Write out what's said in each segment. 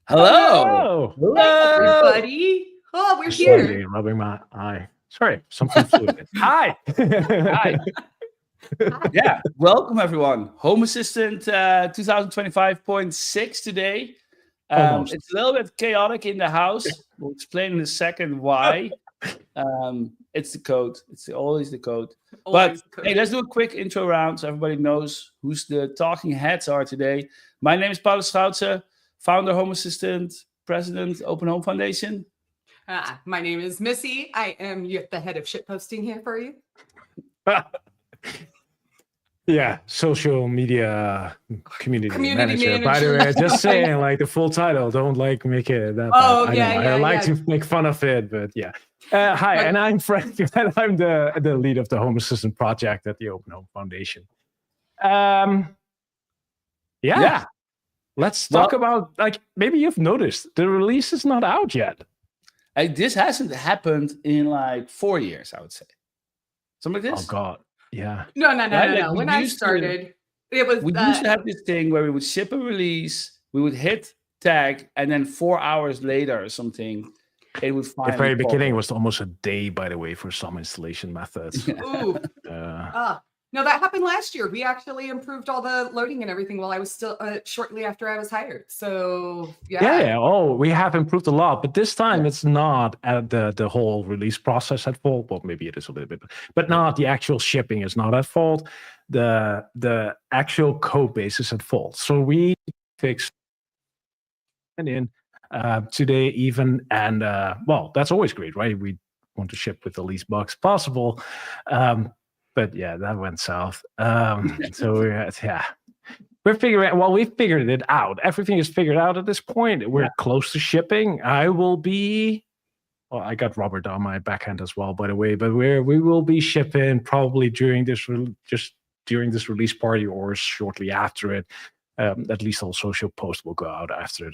Hello. Hello. Hi, Hello. everybody. Oh, we're Sorry, here. rubbing my eye. Sorry, something fluid. Hi. Hi. Yeah. Welcome, everyone. Home Assistant 2025.6 today. Almost. It's a little bit chaotic in the house. We'll explain in a second why. It's the code. It's always the code. Always But hey, let's do a quick intro round so everybody knows who's the talking heads are today. My name is Paul Schoutse, founder, Home Assistant, president, Open Home Foundation. My name is Missy. I am the head of shitposting here for you. Yeah, social media community manager. By the manager. way, just saying, like the full title. Don't like make it that Oh, bad. yeah, I know. yeah, I like yeah. to make fun of it, but yeah. Hi, and I'm Frank, and I'm the lead of the Home Assistant project at the Open Home Foundation. Yeah. Let's talk about, like, maybe you've noticed the release is not out yet. This hasn't happened in like 4 years, I would say. Something like this. Oh God, yeah. No. Right? Like, we When I used to- started, it was We used to have this thing where we would ship a release, we would hit tag, and then 4 hours later or something, it would The finally very pop beginning up. was almost a day, by the way, for some installation methods. ooh. No, that happened last year. We actually improved all the loading and everything while I was still shortly after I was hired. So Yeah. Oh, we have improved a lot, but this time it's not at the whole release process at fault. Well, maybe it is a little bit, but not the actual shipping is not at fault. The actual code base is at fault. So we fixed it in today even, and well, that's always great, right? We want to ship with the least bugs possible. But yeah, that went south. So we're figuring out, well, we've figured it out. Everything is figured out at this point. We're close to shipping. I got Robert on my backhand as well, by the way, but we will be shipping probably during this release party or shortly after it. At least all social posts will go out after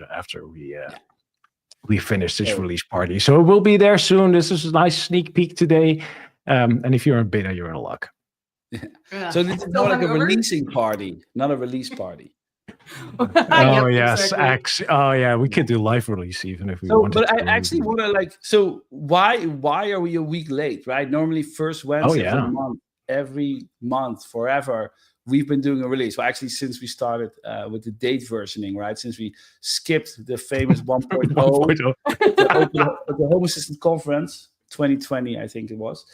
we finish this release party. So it will be there soon. This is a nice sneak peek today. And if you're in beta, you're in luck. So this is more like a releasing party, not a release party. Oh yes, exactly. oh yeah, we could do live release even if we wanted. But to. I actually want to like. So why are we a week late? Right? Normally first Wednesday of the month, every month forever. We've been doing a release. Well, actually, since we started with the date versioning, right? Since we skipped the famous 1.0, the Home Assistant Conference 2020, I think it was.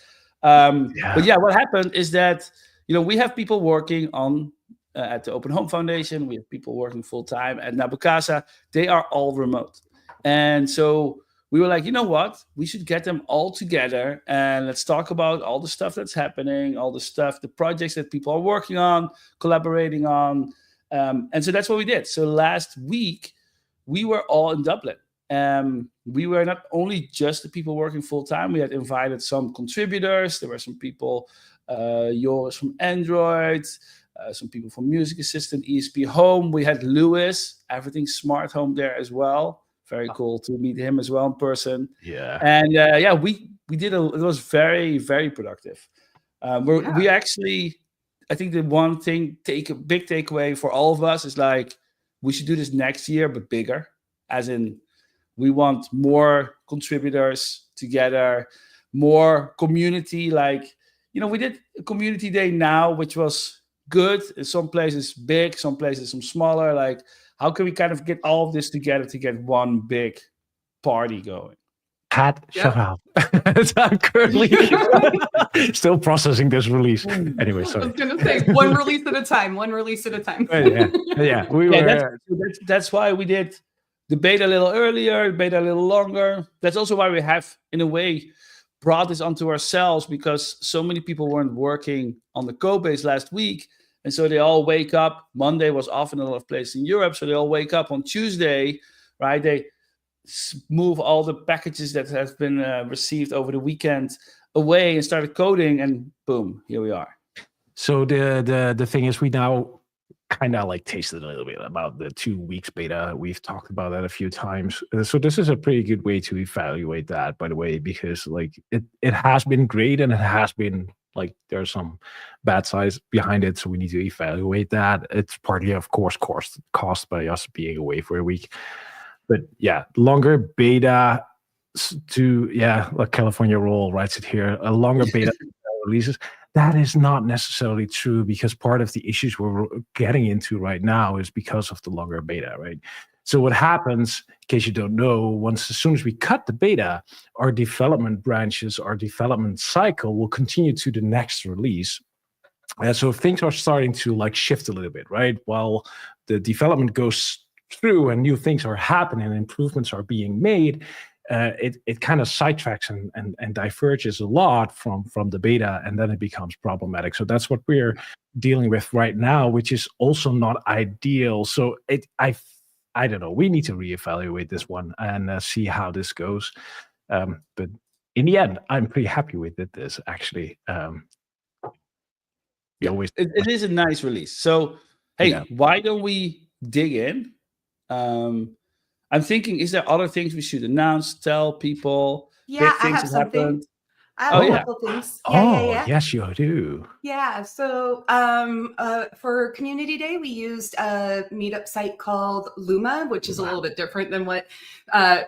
But yeah, what happened is that we have people working on at the Open Home Foundation. We have people working full time at Nabukasa. They are all remote, and so we were like, you know what? We should get them all together and let's talk about all the stuff that's happening, all the stuff, the projects that people are working on, collaborating on, and so that's what we did. So last week we were all in Dublin. We were not only just the people working full time. We had invited some contributors. There were some people, Joris from Android, some people from Music Assistant, ESP Home. We had Lewis, Everything Smart Home there as well. Very cool to meet him as well in person. Yeah. And we did it was very, very productive. We actually, I think the one thing, a big takeaway for all of us is like, we should do this next year, but bigger. As in, we want more contributors together, more community. Like, we did a community day now, which was good. In some places big, some places some smaller. Like, how can we kind of get all of this together to get one big party going? Shut up. I'm currently still processing this release. Anyway, sorry. I was going to say one release at a time. That's why we did the beta a little earlier, beta a little longer. That's also why we have, in a way, brought this onto ourselves, because so many people weren't working on the code base last week. And so they all wake up. Monday was off in a lot of places in Europe. So they all wake up on Tuesday, right? They move all the packages that have been received over the weekend away and started coding. And boom, here we are. So the thing is, we now kind of like tasted a little bit about the 2 weeks beta. We've talked about that a few times. So this is a pretty good way to evaluate that, by the way, because like it has been great and it has been like there's some bad sides behind it. So we need to evaluate that. It's partly, of course, caused by us being away for a week. But yeah, longer beta like California Roll writes it here, a longer beta releases. That is not necessarily true, because part of the issues we're getting into right now is because of the longer beta, right? So what happens, in case you don't know, as soon as we cut the beta, our development branches, our development cycle will continue to the next release. So things are starting to like shift a little bit, right? While the development goes through and new things are happening and improvements are being made, it kind of sidetracks and diverges a lot from the beta, and then it becomes problematic. So that's what we're dealing with right now, which is also not ideal. So I don't know. We need to reevaluate this one and see how this goes. But in the end, I'm pretty happy with this actually. It is a nice release. So hey, why don't we dig in? I'm thinking, is there other things we should announce, tell people? Yeah, big things I have something. Happened? I have a couple things. Yeah. Yes, you do. Yeah. So for Community Day, we used a meetup site called Luma, which is a little bit different than what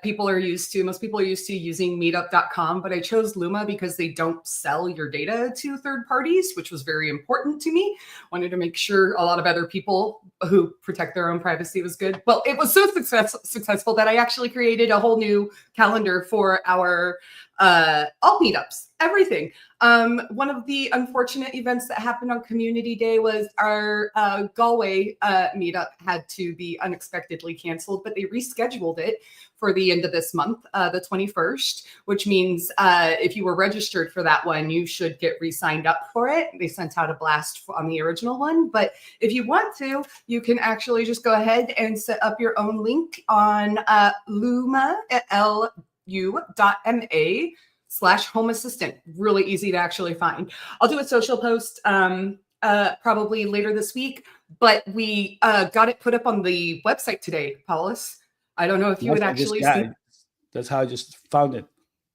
people are used to. Most people are used to using meetup.com, but I chose Luma because they don't sell your data to third parties, which was very important to me. Wanted to make sure a lot of other people who protect their own privacy was good. Well, it was so successful that I actually created a whole new calendar for our all meetups, everything. One of the unfortunate events that happened on Community Day was our Galway meetup had to be unexpectedly canceled, but they rescheduled it for the end of this month, the 21st, which means if you were registered for that one, you should get re-signed up for it. They sent out a blast on the original one, but if you want to, you can actually just go ahead and set up your own link on Luma, u.ma/home assistant. Really easy to actually find. I'll do a social post probably later this week, but we got it put up on the website today, Paulus. I don't know if you would actually see. That's how I just found it.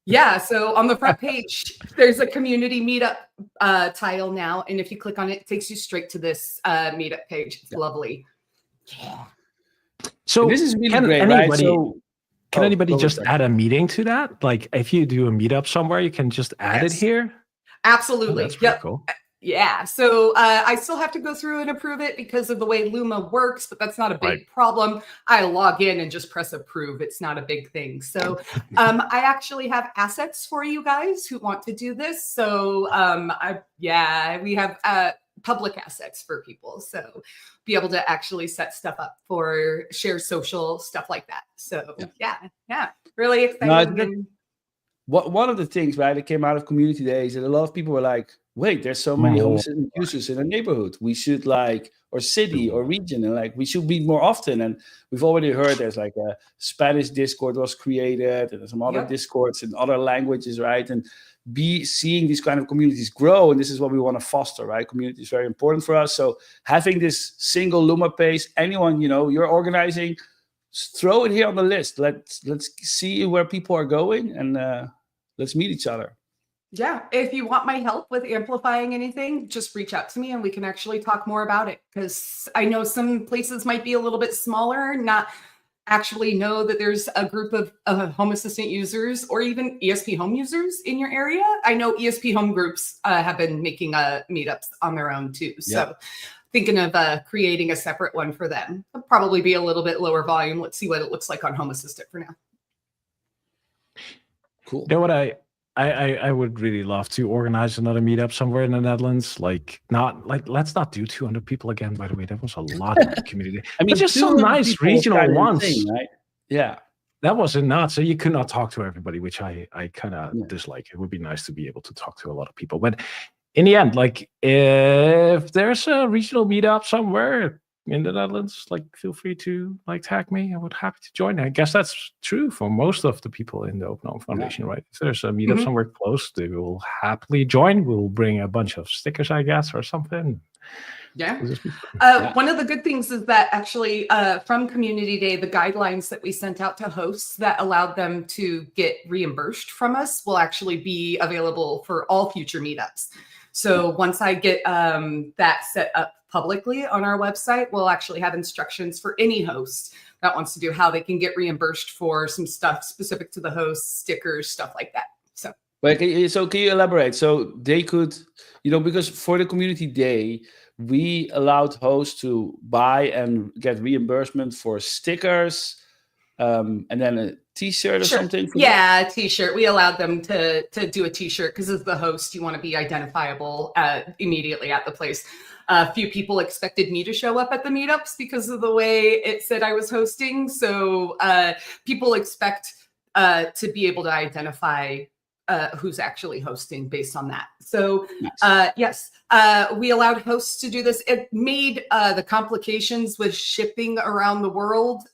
Yeah, so on the front page, there's a community meetup tile now, and if you click on it, it takes you straight to this meetup page. It's lovely. Yeah. So and this is really great, right? So can anybody just add a meeting to that? Like if you do a meetup somewhere, you can just add it here? Absolutely. Oh, that's pretty cool. Yeah. So I still have to go through and approve it because of the way Luma works, but that's not a big problem. I log in and just press approve. It's not a big thing. So I actually have assets for you guys who want to do this. So we have public assets for people. So be able to actually set stuff up for share social, stuff like that. So yeah, really exciting. One of the things, right, that came out of Community Day is that a lot of people were like, wait, there's so many home assistant users in a neighborhood. We should or city or region, and we should be more often. And we've already heard there's like a Spanish Discord was created, and some other Discords in other languages, right? And seeing these kind of communities grow, and this is what we want to foster, right? Community is very important for us. So having this single Luma page, anyone, you're organizing, throw it here on the list. Let's see where people are going, and let's meet each other. Yeah, if you want my help with amplifying anything, just reach out to me and we can actually talk more about it, because I know some places might be a little bit smaller, not actually know that there's a group of Home Assistant users or even ESP Home users in your area. I know ESP Home groups have been making meetups on their own too. So thinking of creating a separate one for them. It'll probably be a little bit lower volume. Let's see what it looks like on Home Assistant for now. Cool. You know what I would really love to organize another meetup somewhere in the Netherlands. Let's not do 200 people again. By the way, that was a lot in the community. I mean, just some nice regional ones, right? Yeah, that was not. So you could not talk to everybody, which I kind of dislike. It would be nice to be able to talk to a lot of people, but in the end, if there's a regional meetup somewhere in the Netherlands, feel free to tag me. I would happy to join. I guess that's true for most of the people in the Open Home Foundation, right? If there's a meetup somewhere close, they will happily join. We'll bring a bunch of stickers, I guess, or something. Yeah. One of the good things is that actually from Community Day, the guidelines that we sent out to hosts that allowed them to get reimbursed from us will actually be available for all future meetups. So once I get that set up publicly on our website, we'll actually have instructions for any host that wants to do, how they can get reimbursed for some stuff specific to the host, stickers, stuff like that. So. But can you elaborate? So they could, because for the community day, we allowed hosts to buy and get reimbursement for stickers, and then a T-shirt or something. Yeah, a T-shirt. We allowed them to do a T-shirt because as the host, you want to be identifiable immediately at the place. A few people expected me to show up at the meetups because of the way it said I was hosting. So people expect to be able to identify who's actually hosting based on that. So yes, we allowed hosts to do this. It made the complications with shipping around the world,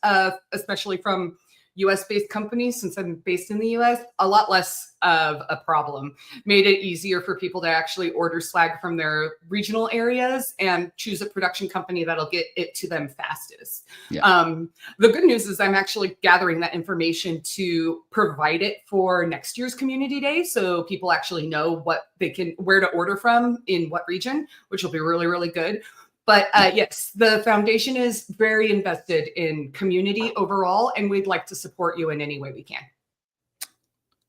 especially from US-based companies, since I'm based in the US, a lot less of a problem. Made it easier for people to actually order swag from their regional areas and choose a production company that'll get it to them fastest. Yeah. The good news is I'm actually gathering that information to provide it for next year's community day, so people actually know where to order from in what region, which will be really, really good. But yes, the foundation is very invested in community overall, and we'd like to support you in any way we can.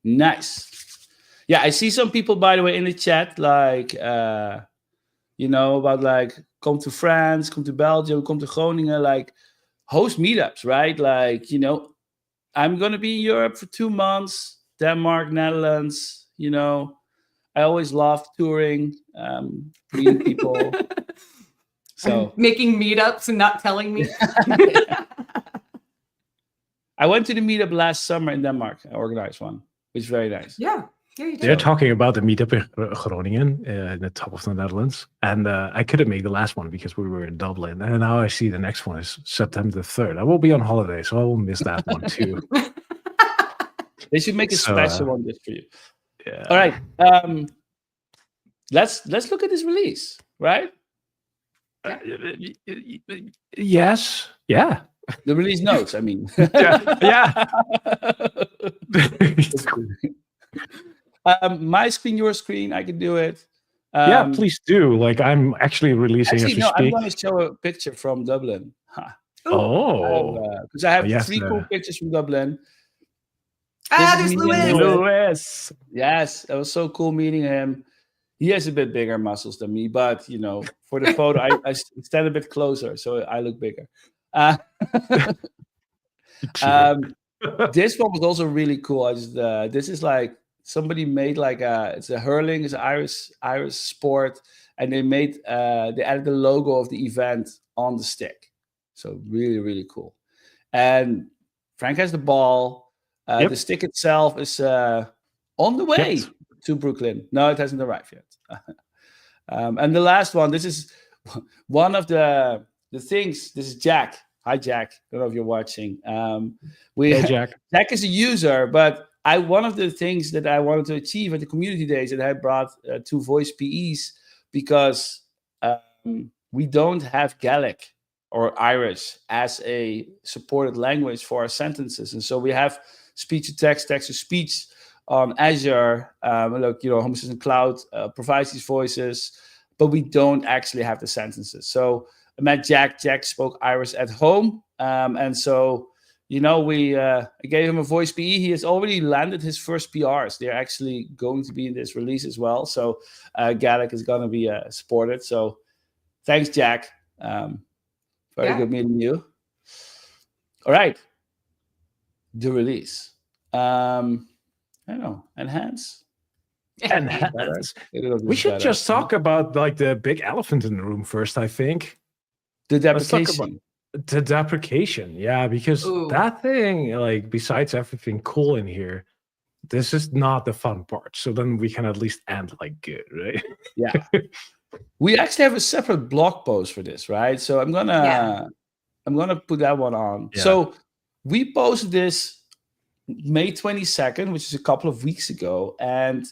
Nice. Yeah, I see some people, by the way, in the chat, like, about like, come to France, come to Belgium, come to Groningen, like, host meetups, right? Like, I'm going to be in Europe for 2 months, Denmark, Netherlands, I always love touring, meeting people. So making meetups and not telling me. I went to the meetup last summer in Denmark. I organized one, which is very nice. Yeah, you did. They're talking about the meetup in Groningen, in the top of the Netherlands. And I couldn't make the last one because we were in Dublin. And now I see the next one is September the 3rd. I will be on holiday, so I will miss that one too. They should make a special one just for you. Yeah. All right. Let's look at this release, right? Yes. Yeah. The release notes, I mean. Yeah. My screen, your screen, I can do it. Yeah, please do. Like, I'm actually releasing as we speak. I'm going to show a picture from Dublin. Huh. Oh. Because I have 3 cool pictures from Dublin. There's Louis. Yes, it was so cool meeting him. He has a bit bigger muscles than me, but, for the photo, I stand a bit closer, so I look bigger. This one was also really cool. This is like somebody made like it's a hurling, it's an Irish sport, and they added the logo of the event on the stick. So really, really cool. And Frank has the ball. The stick itself is on the way to Brooklyn. No, it hasn't arrived yet. And the last one, this is one of the things. This is Jack. Hi, Jack. I don't know if you're watching. Hey, Jack. Jack is a user, but one of the things that I wanted to achieve at the community days that I brought 2 voice PEs because we don't have Gaelic or Irish as a supported language for our sentences, and so we have speech to text, text to speech on Azure. Home Assistant Cloud provides these voices, but we don't actually have the sentences. So I met Jack. Jack spoke Irish at home, and so I gave him a voice PE. He has already landed his first PRs. They're actually going to be in this release as well. So Gaelic is going to be supported. So thanks, Jack. Very good meeting you. All right, the release. I don't know, enhance. We should just talk about like the big elephant in the room first, I think. The deprecation. The deprecation, yeah, because that thing, like, besides everything cool in here, this is not the fun part. So then we can at least end like good, right? Yeah. We actually have a separate blog post for this, right? So I'm gonna put that one on. Yeah. So we posted this May 22nd, which is a couple of weeks ago, and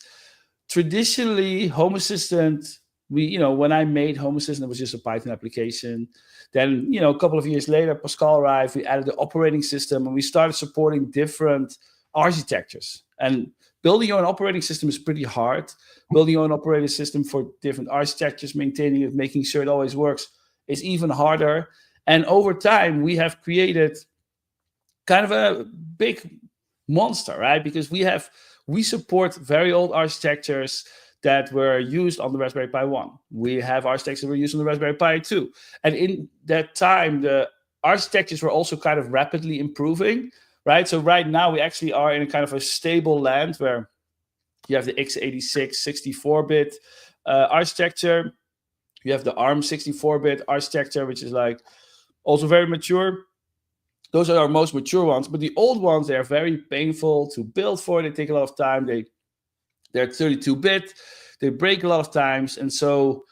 traditionally Home Assistant, when I made Home Assistant, it was just a Python application. Then, a couple of years later, Pascal arrived, we added the operating system, and we started supporting different architectures. And building your own operating system is pretty hard. Building your own operating system for different architectures, maintaining it, making sure it always works is even harder. And over time, we have created kind of a big monster, right? Because we support very old architectures that were used on the Raspberry Pi 1. We have architectures that were used on the Raspberry Pi 2. And in that time, the architectures were also kind of rapidly improving, right? So right now, we actually are in a kind of a stable land where you have the x86 64-bit architecture. You have the ARM 64-bit architecture, which is like also very mature. Those are our most mature ones. But the old ones, they are very painful to build for. They take a lot of time. They're 32-bit. They break a lot of times. And so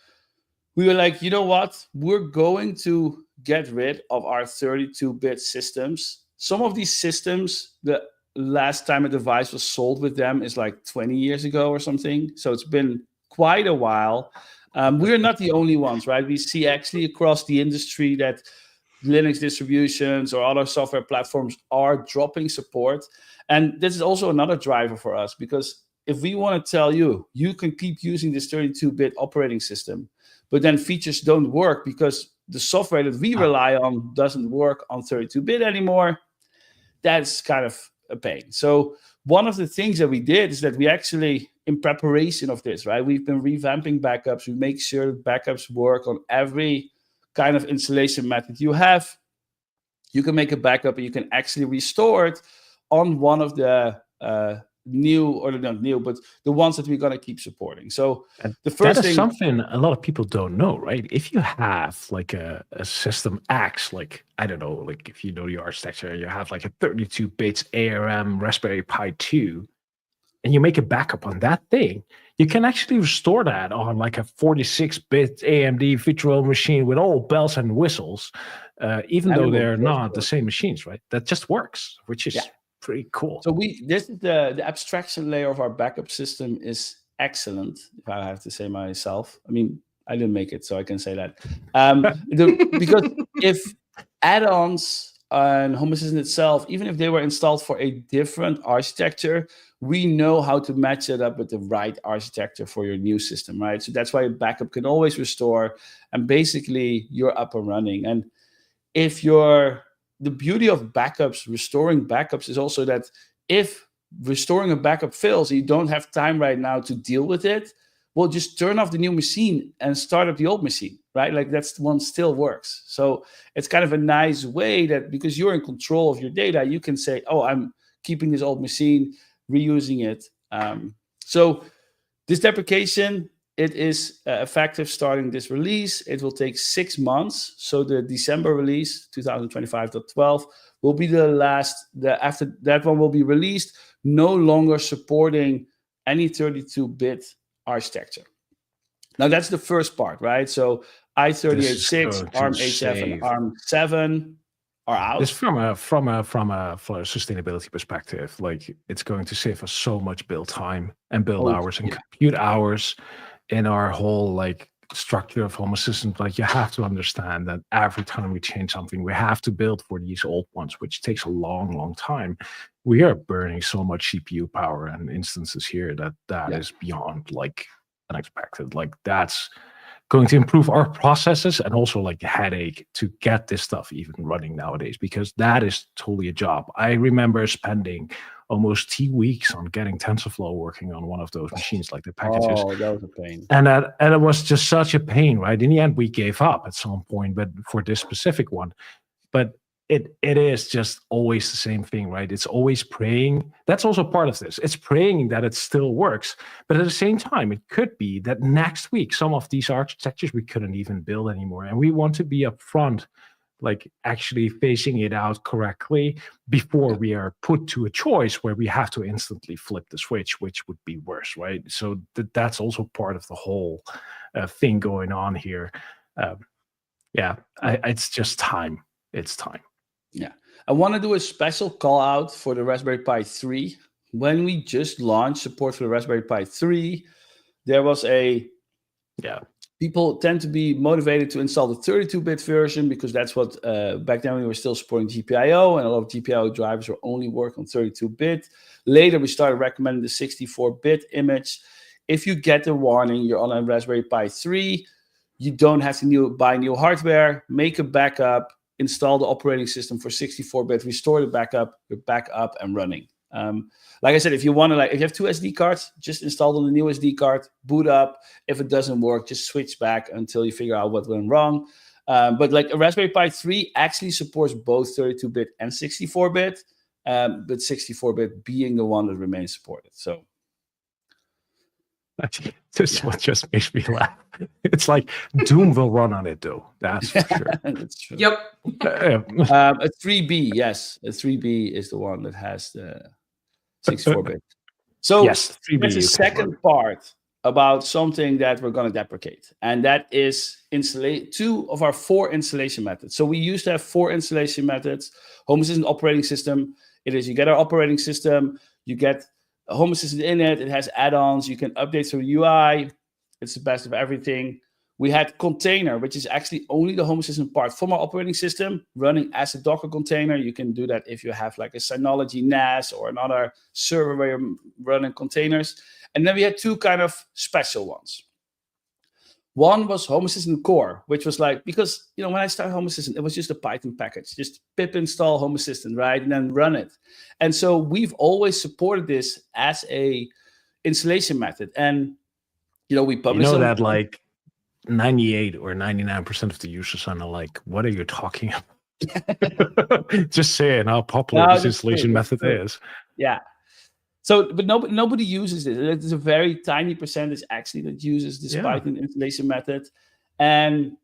we were like, you know what? We're going to get rid of our 32-bit systems. Some of these systems, the last time a device was sold with them is like 20 years ago or something. So it's been quite a while. We're not the only ones, right? We see actually across the industry that Linux distributions or other software platforms are dropping support. And this is also another driver for us, because if we want to tell you, you can keep using this 32-bit operating system, but then features don't work because the software that we rely on doesn't work on 32-bit anymore, that's kind of a pain. So one of the things that we did is that we actually, in preparation of this, right, we've been revamping backups. We make sure that backups work on every kind of installation method you have. You can make a backup and you can actually restore it on one of the new, or not new, but the ones that we're going to keep supporting. So the first thing, something a lot of people don't know, right? If you have like a system X, like, I don't know, like if you know your architecture, you have like a 32-bit ARM Raspberry Pi 2, and you make a backup on that thing, you can actually restore that on like a 46-bit AMD virtual machine with all bells and whistles, even though they're not the same machines, right? That just works, which is pretty cool. So this is the abstraction layer of our backup system is excellent, if I have to say myself. I mean, I didn't make it, so I can say that. Because if add-ons and Home Assistant itself, even if they were installed for a different architecture, we know how to match it up with the right architecture for your new system, right? So that's why a backup can always restore, and basically you're up and running. And if the beauty of backups, restoring backups, is also that if restoring a backup fails, you don't have time right now to deal with it, well, just turn off the new machine and start up the old machine, right? Like that's one still works. So it's kind of a nice way that, because you're in control of your data, you can say, oh, I'm keeping this old machine, reusing it. So this deprecation, it is effective starting this release. It will take 6 months. So the December release, 2025.12, will be the last. After that one will be released, no longer supporting any 32-bit architecture. Now that's the first part, right? So i38.6, ARM 8.7, ARM 7 are out. Just from a sustainability perspective, like it's going to save us so much build time and build hours and compute hours in our whole like structure of Home Assistant. Like you have to understand that every time we change something, we have to build for these old ones, which takes a long time. We are burning so much CPU power and instances here that is beyond like unexpected. Like that's going to improve our processes and also like the headache to get this stuff even running nowadays, because that is totally a job. I remember spending almost 2 weeks on getting TensorFlow working on one of those machines, like the packages. Oh, that was a pain. And it was just such a pain, right? In the end, we gave up at some point, but for this specific one. But it is just always the same thing, right? It's always praying. That's also part of this. It's praying that it still works. But at the same time, it could be that next week, some of these architectures we couldn't even build anymore. And we want to be upfront, like actually phasing it out correctly before we are put to a choice where we have to instantly flip the switch, which would be worse, right? So that's also part of the whole thing going on here. It's just time. It's time. Yeah. I want to do a special call out for the Raspberry Pi 3. When we just launched support for the Raspberry Pi 3, there was people tend to be motivated to install the 32-bit version because that's what, back then we were still supporting GPIO, and a lot of GPIO drivers were only work on 32-bit. Later, we started recommending the 64-bit image. If you get the warning, you're on a Raspberry Pi 3, you don't have to buy new hardware, make a backup, install the operating system for 64-bit, restore the backup, you're back up and running. Like I said, if you want to, if you have 2 SD cards, just install on the new SD card, boot up. If it doesn't work, just switch back until you figure out what went wrong. But like a Raspberry Pi 3 actually supports both 32-bit and 64-bit, but 64-bit being the one that remains supported. So this one just makes me laugh. It's like Doom will run on it, though. That's for sure. That's true. Yep. A 3B, yes. A 3B is the one that has the 64-bit. So yes, 3B there's a second part about something that we're going to deprecate, and that is 2 of our 4 installation methods. So we used to have 4 installation methods. Home Assistant operating system. It is, you get our operating system, you get a Home Assistant in it, it has add-ons, you can update through UI, it's the best of everything. We had container, which is actually only the Home Assistant part from our operating system, running as a Docker container. You can do that if you have like a Synology NAS or another server where you're running containers. And then we had 2 kind of special ones. One was Home Assistant Core, which was like, because, when I started Home Assistant, it was just a Python package, just pip install Home Assistant, right? And then run it. And so we've always supported this as a installation method. And, we published that like 98 or 99% of the users are like, what are you talking about? Just saying how popular this installation method is. Yeah. So, but nobody uses it. It's a very tiny percentage actually that uses this Python installation method. And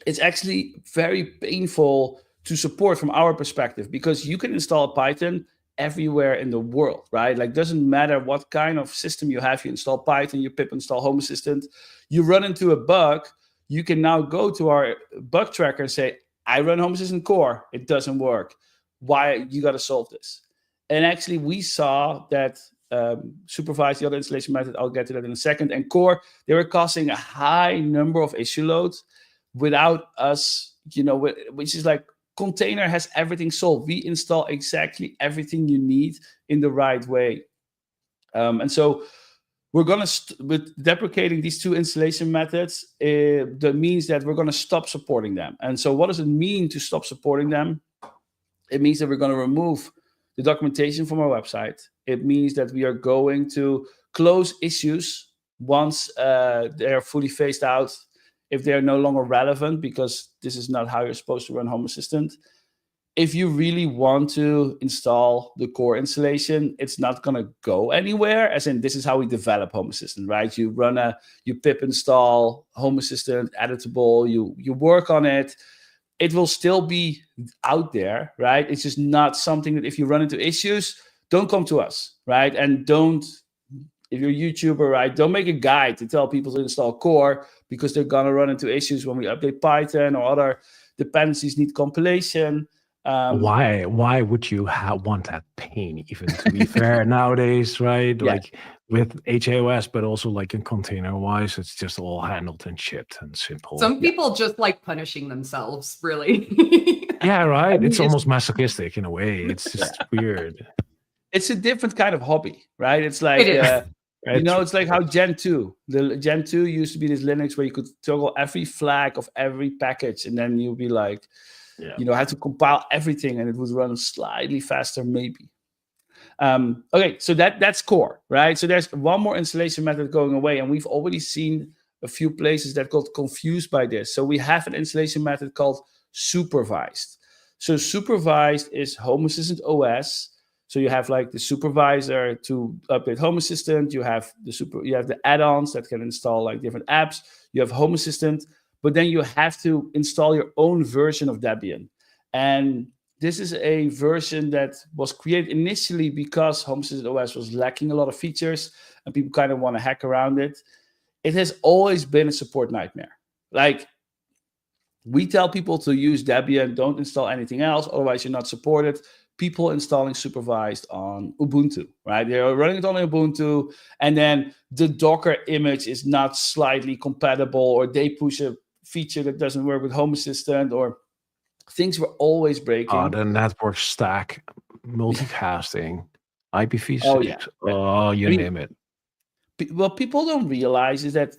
it's actually very painful to support from our perspective, because you can install Python everywhere in the world, right? Like, doesn't matter what kind of system you have, you install Python, you pip install Home Assistant, you run into a bug, you can now go to our bug tracker and say, I run Home Assistant Core, it doesn't work. Why? You got to solve this. And actually, we saw that supervised, the other installation method, I'll get to that in a second, and Core, they were causing a high number of issue loads without us, which is like, container has everything solved. We install exactly everything you need in the right way. And so we're going to, with deprecating these 2 installation methods, that means that we're going to stop supporting them. And so what does it mean to stop supporting them? It means that we're going to remove the documentation from our website. It means that we are going to close issues once they're fully phased out, if they're no longer relevant, because this is not how you're supposed to run Home Assistant. If you really want to install the core installation, it's not going to go anywhere, as in this is how we develop Home Assistant, right? You pip install Home Assistant, editable, you work on it. It will still be out there, right? It's just not something that if you run into issues, don't come to us, right? And if you're a YouTuber, right, don't make a guide to tell people to install Core, because they're going to run into issues when we update Python, or other dependencies need compilation. Why would you want that pain, even, to be fair, nowadays, right? Yeah. Like with HAOS, but also like in container-wise, it's just all handled and shipped and simple. Some people just like punishing themselves, really. Yeah, right. I mean, it's almost masochistic in a way. It's just weird. It's a different kind of hobby, right? It's like, it's like how Gen 2. The Gen 2 used to be this Linux where you could toggle every flag of every package, and then you'll be like, have to compile everything, and it would run slightly faster, maybe. Okay, so that's Core, right? So there's one more installation method going away, and we've already seen a few places that got confused by this. So we have an installation method called supervised. So supervised is Home Assistant OS. So you have like the supervisor to update Home Assistant. You have the add-ons that can install like different apps. You have Home Assistant, but then you have to install your own version of Debian. And this is a version that was created initially because Home Assistant OS was lacking a lot of features and people kind of want to hack around it. It has always been a support nightmare. Like, we tell people to use Debian, don't install anything else, otherwise you're not supported. People installing supervised on Ubuntu, right? They're running it on Ubuntu, and then the Docker image is not slightly compatible, or they push a feature that doesn't work with Home Assistant, or things were always breaking. Oh, the network stack, multicasting, IPv6, you name it. What people don't realize is that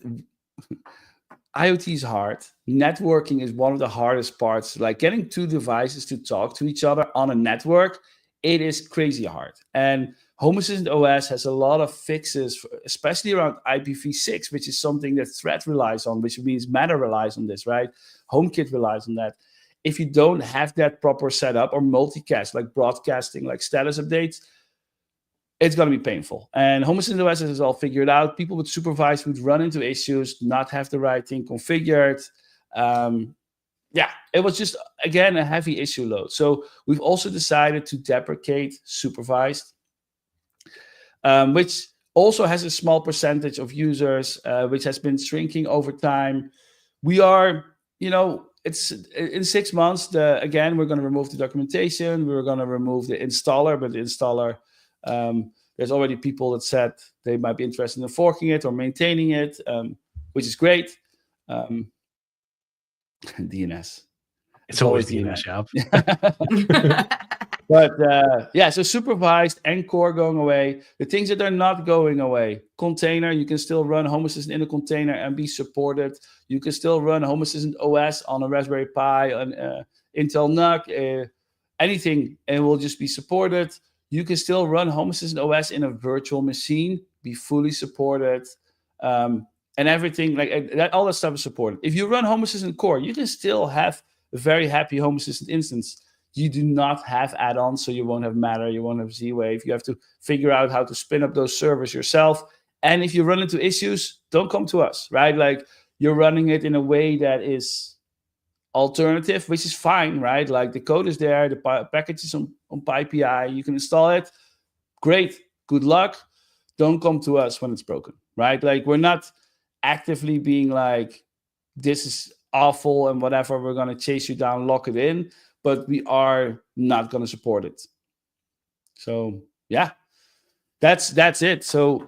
IoT is hard. Networking is one of the hardest parts. Like getting two devices to talk to each other on a network, it is crazy hard. And Home Assistant OS has a lot of fixes, especially around IPv6, which is something that Thread relies on, which means Matter relies on this, right? HomeKit relies on that. If you don't have that proper setup or multicast, like broadcasting, like status updates, it's going to be painful. And Home Assistant OS is all figured out. People with supervised would run into issues, not have the right thing configured. It was just, again, a heavy issue load. So we've also decided to deprecate supervised, which also has a small percentage of users, which has been shrinking over time. We are, it's in 6 months. Again, we're going to remove the documentation. We're going to remove the installer, but the installer, there's already people that said they might be interested in forking it or maintaining it, which is great. DNS. It's always DNS, yeah. But so supervised and core going away. The things that are not going away, container, you can still run Home Assistant in a container and be supported. You can still run Home Assistant OS on a Raspberry Pi, an Intel NUC, anything, and will just be supported. You can still run Home Assistant OS in a virtual machine, be fully supported, and everything like that. All that stuff is supported. If you run Home Assistant Core, you can still have a very happy Home Assistant instance. You do not have add-ons, so you won't have Matter, you won't have Z-Wave. You have to figure out how to spin up those servers yourself. And if you run into issues, don't come to us, right? Like you're running it in a way that is alternative, which is fine, right? Like the code is there, the package is on PyPI, you can install it. Great, good luck. Don't come to us when it's broken, right? Like we're not actively being like, this is awful and whatever, we're going to chase you down, lock it in, but we are not going to support it. So yeah, that's it. So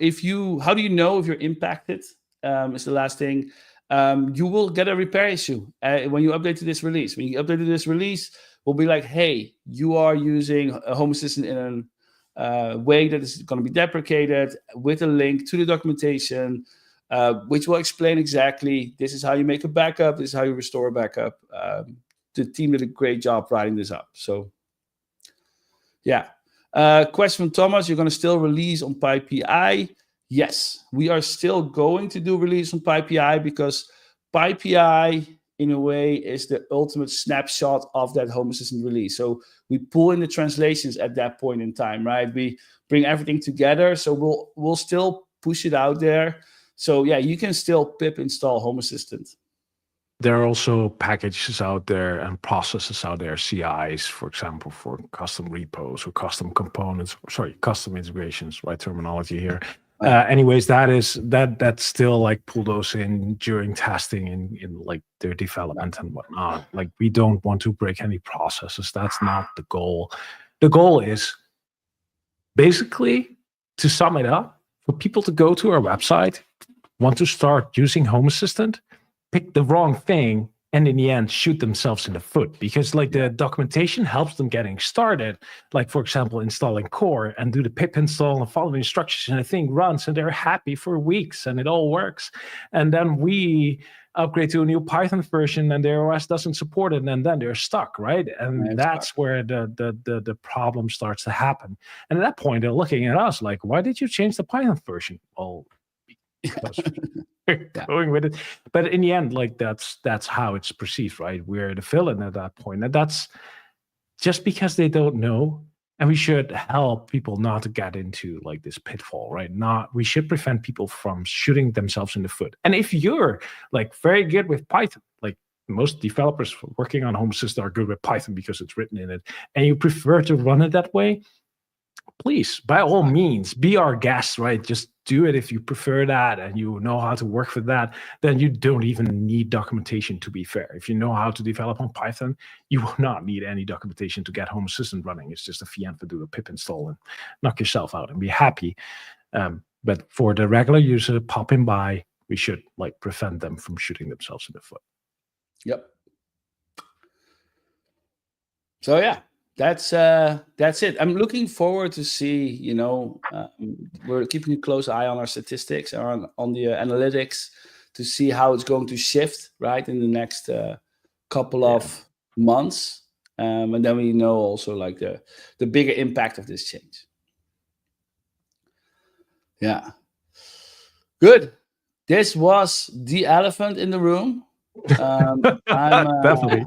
how do you know if you're impacted? Is the last thing. You will get a repair issue when you update to this release. When you update to this release, we'll be like, hey, you are using a Home Assistant in a way that is going to be deprecated, with a link to the documentation, which will explain exactly, this is how you make a backup, this is how you restore a backup. The team did a great job writing this up. So yeah. Question from Thomas, you're going to still release on PyPI? Yes, we are still going to do release on PyPI because PyPI, in a way, is the ultimate snapshot of that Home Assistant release. So we pull in the translations at that point in time, right? We bring everything together. So we'll still push it out there. So yeah, you can still pip install Home Assistant. There are also packages out there and processes out there, CIs, for example, for custom repos or custom components, custom integrations, right terminology here. Anyways, that's still like pull those in during testing in like their development and whatnot. Like we don't want to break any processes. That's not the goal. The goal is basically, to sum it up, for people to go to our website, want to start using Home Assistant, pick the wrong thing, and in the end shoot themselves in the foot, because like the documentation helps them getting started, like for example installing core and do the pip install and follow the instructions, and the thing runs and they're happy for weeks and it all works. And then we upgrade to a new Python version and their OS doesn't support it, and then they're stuck, right? And that's where the problem starts to happen. And at that point they're looking at us like, why did you change the Python version? Well, because going with it. But in the end, like that's how it's perceived, right? We're the villain at that point. And that's just because they don't know. And we should help people not to get into like this pitfall, right? We should prevent people from shooting themselves in the foot. And if you're like very good with Python, like most developers working on Home Assistant are good with Python because it's written in it, and you prefer to run it that way, please, by all means, be our guest, right? Just do it if you prefer that and you know how to work with that. Then you don't even need documentation, to be fair. If you know how to develop on Python, you will not need any documentation to get Home Assistant running. It's just a VM to do a pip install and knock yourself out and be happy. But for the regular user popping by, we should like prevent them from shooting themselves in the foot. Yep. So yeah. That's it. I'm looking forward to see, we're keeping a close eye on our statistics, on the analytics, to see how it's going to shift, right, in the next couple of months. And then we know also like the bigger impact of this change. Yeah. Good. This was the elephant in the room. Definitely.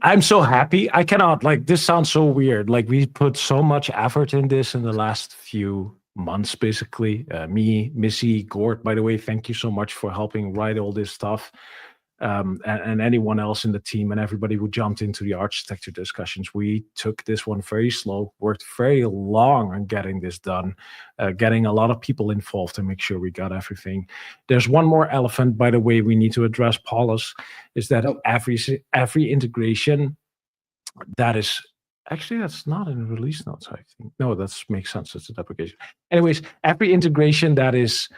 I'm so happy. I cannot, like, this sounds so weird. Like, we put so much effort in this in the last few months, basically. Me, Missy, Gord, by the way, thank you so much for helping write all this stuff. And anyone else in the team and everybody who jumped into the architecture discussions. We took this one very slow, worked very long on getting this done, getting a lot of people involved to make sure we got everything. There's one more elephant, by the way, we need to address, Paulus, is that every integration that is, actually, that's not in the release notes, I think. No, that makes sense. It's a deprecation. Anyways, every integration that is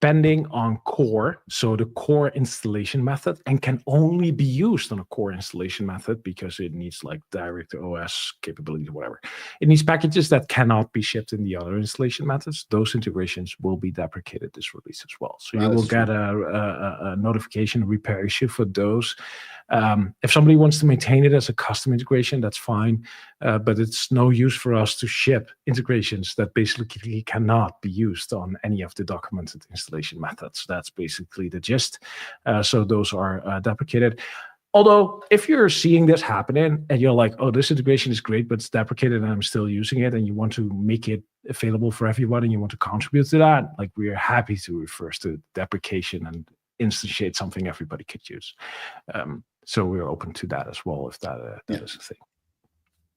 depending on core, so the core installation method, and can only be used on a core installation method because it needs like direct OS capabilities, whatever. It needs packages that cannot be shipped in the other installation methods. Those integrations will be deprecated this release as well. So you will get a notification, a repair issue for those. If somebody wants to maintain it as a custom integration, that's fine. But it's no use for us to ship integrations that basically cannot be used on any of the documented installation methods. That's basically the gist. So those are deprecated. Although, if you're seeing this happening and you're like, oh, this integration is great, but it's deprecated and I'm still using it, and you want to make it available for everybody and you want to contribute to that, like, we are happy to refer to deprecation and instantiate something everybody could use. So we're open to that as well, if that is a thing.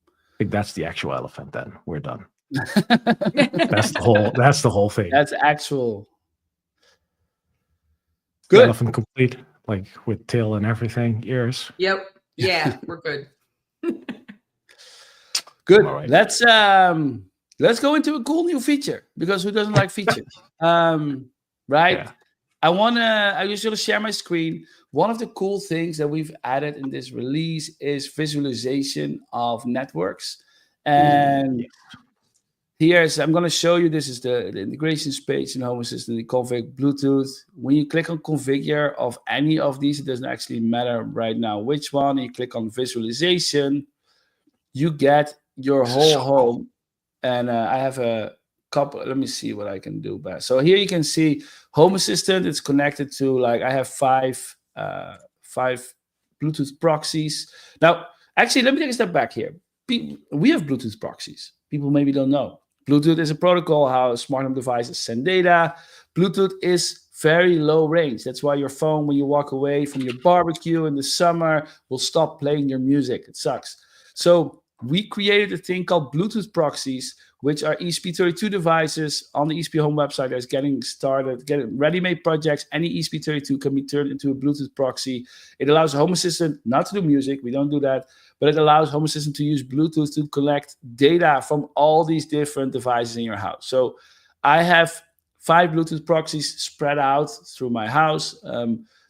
I think that's the actual elephant. Then we're done. That's the whole thing. That's actual. Good. The elephant complete, like with tail and everything, ears. Yep. Yeah, we're good. Good. Right. Let's go into a cool new feature, because who doesn't like features? Right. Yeah. I just want to share my screen. One of the cool things that we've added in this release is visualization of networks. And I'm going to show you, this is the integrations page in Home Assistant, the config Bluetooth. When you click on configure of any of these, it doesn't actually matter right now which one. You click on visualization, you get your whole home. And I have a couple, let me see what I can do best. So here you can see Home Assistant. It's connected to, like, I have five Bluetooth proxies. Now, actually, let me take a step back here. We have Bluetooth proxies. People maybe don't know. Bluetooth is a protocol how smart home devices send data. Bluetooth is very low range. That's why your phone, when you walk away from your barbecue in the summer, will stop playing your music. It sucks. So we created a thing called Bluetooth proxies, which are ESP32 devices on the ESP Home website that's getting started, getting ready-made projects. Any ESP32 can be turned into a Bluetooth proxy. It allows Home Assistant not to do music. We don't do that. But it allows Home Assistant to use Bluetooth to collect data from all these different devices in your house. So I have 5 Bluetooth proxies spread out through my house.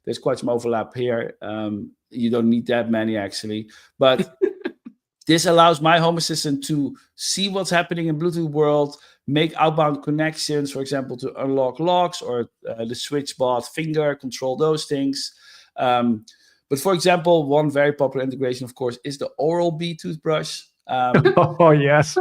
There's quite some overlap here. You don't need that many, actually. But this allows my Home Assistant to see what's happening in Bluetooth world, make outbound connections, for example, to unlock locks or the SwitchBot finger, control those things. But for example, one very popular integration, of course, is the Oral-B toothbrush. Oh, yes.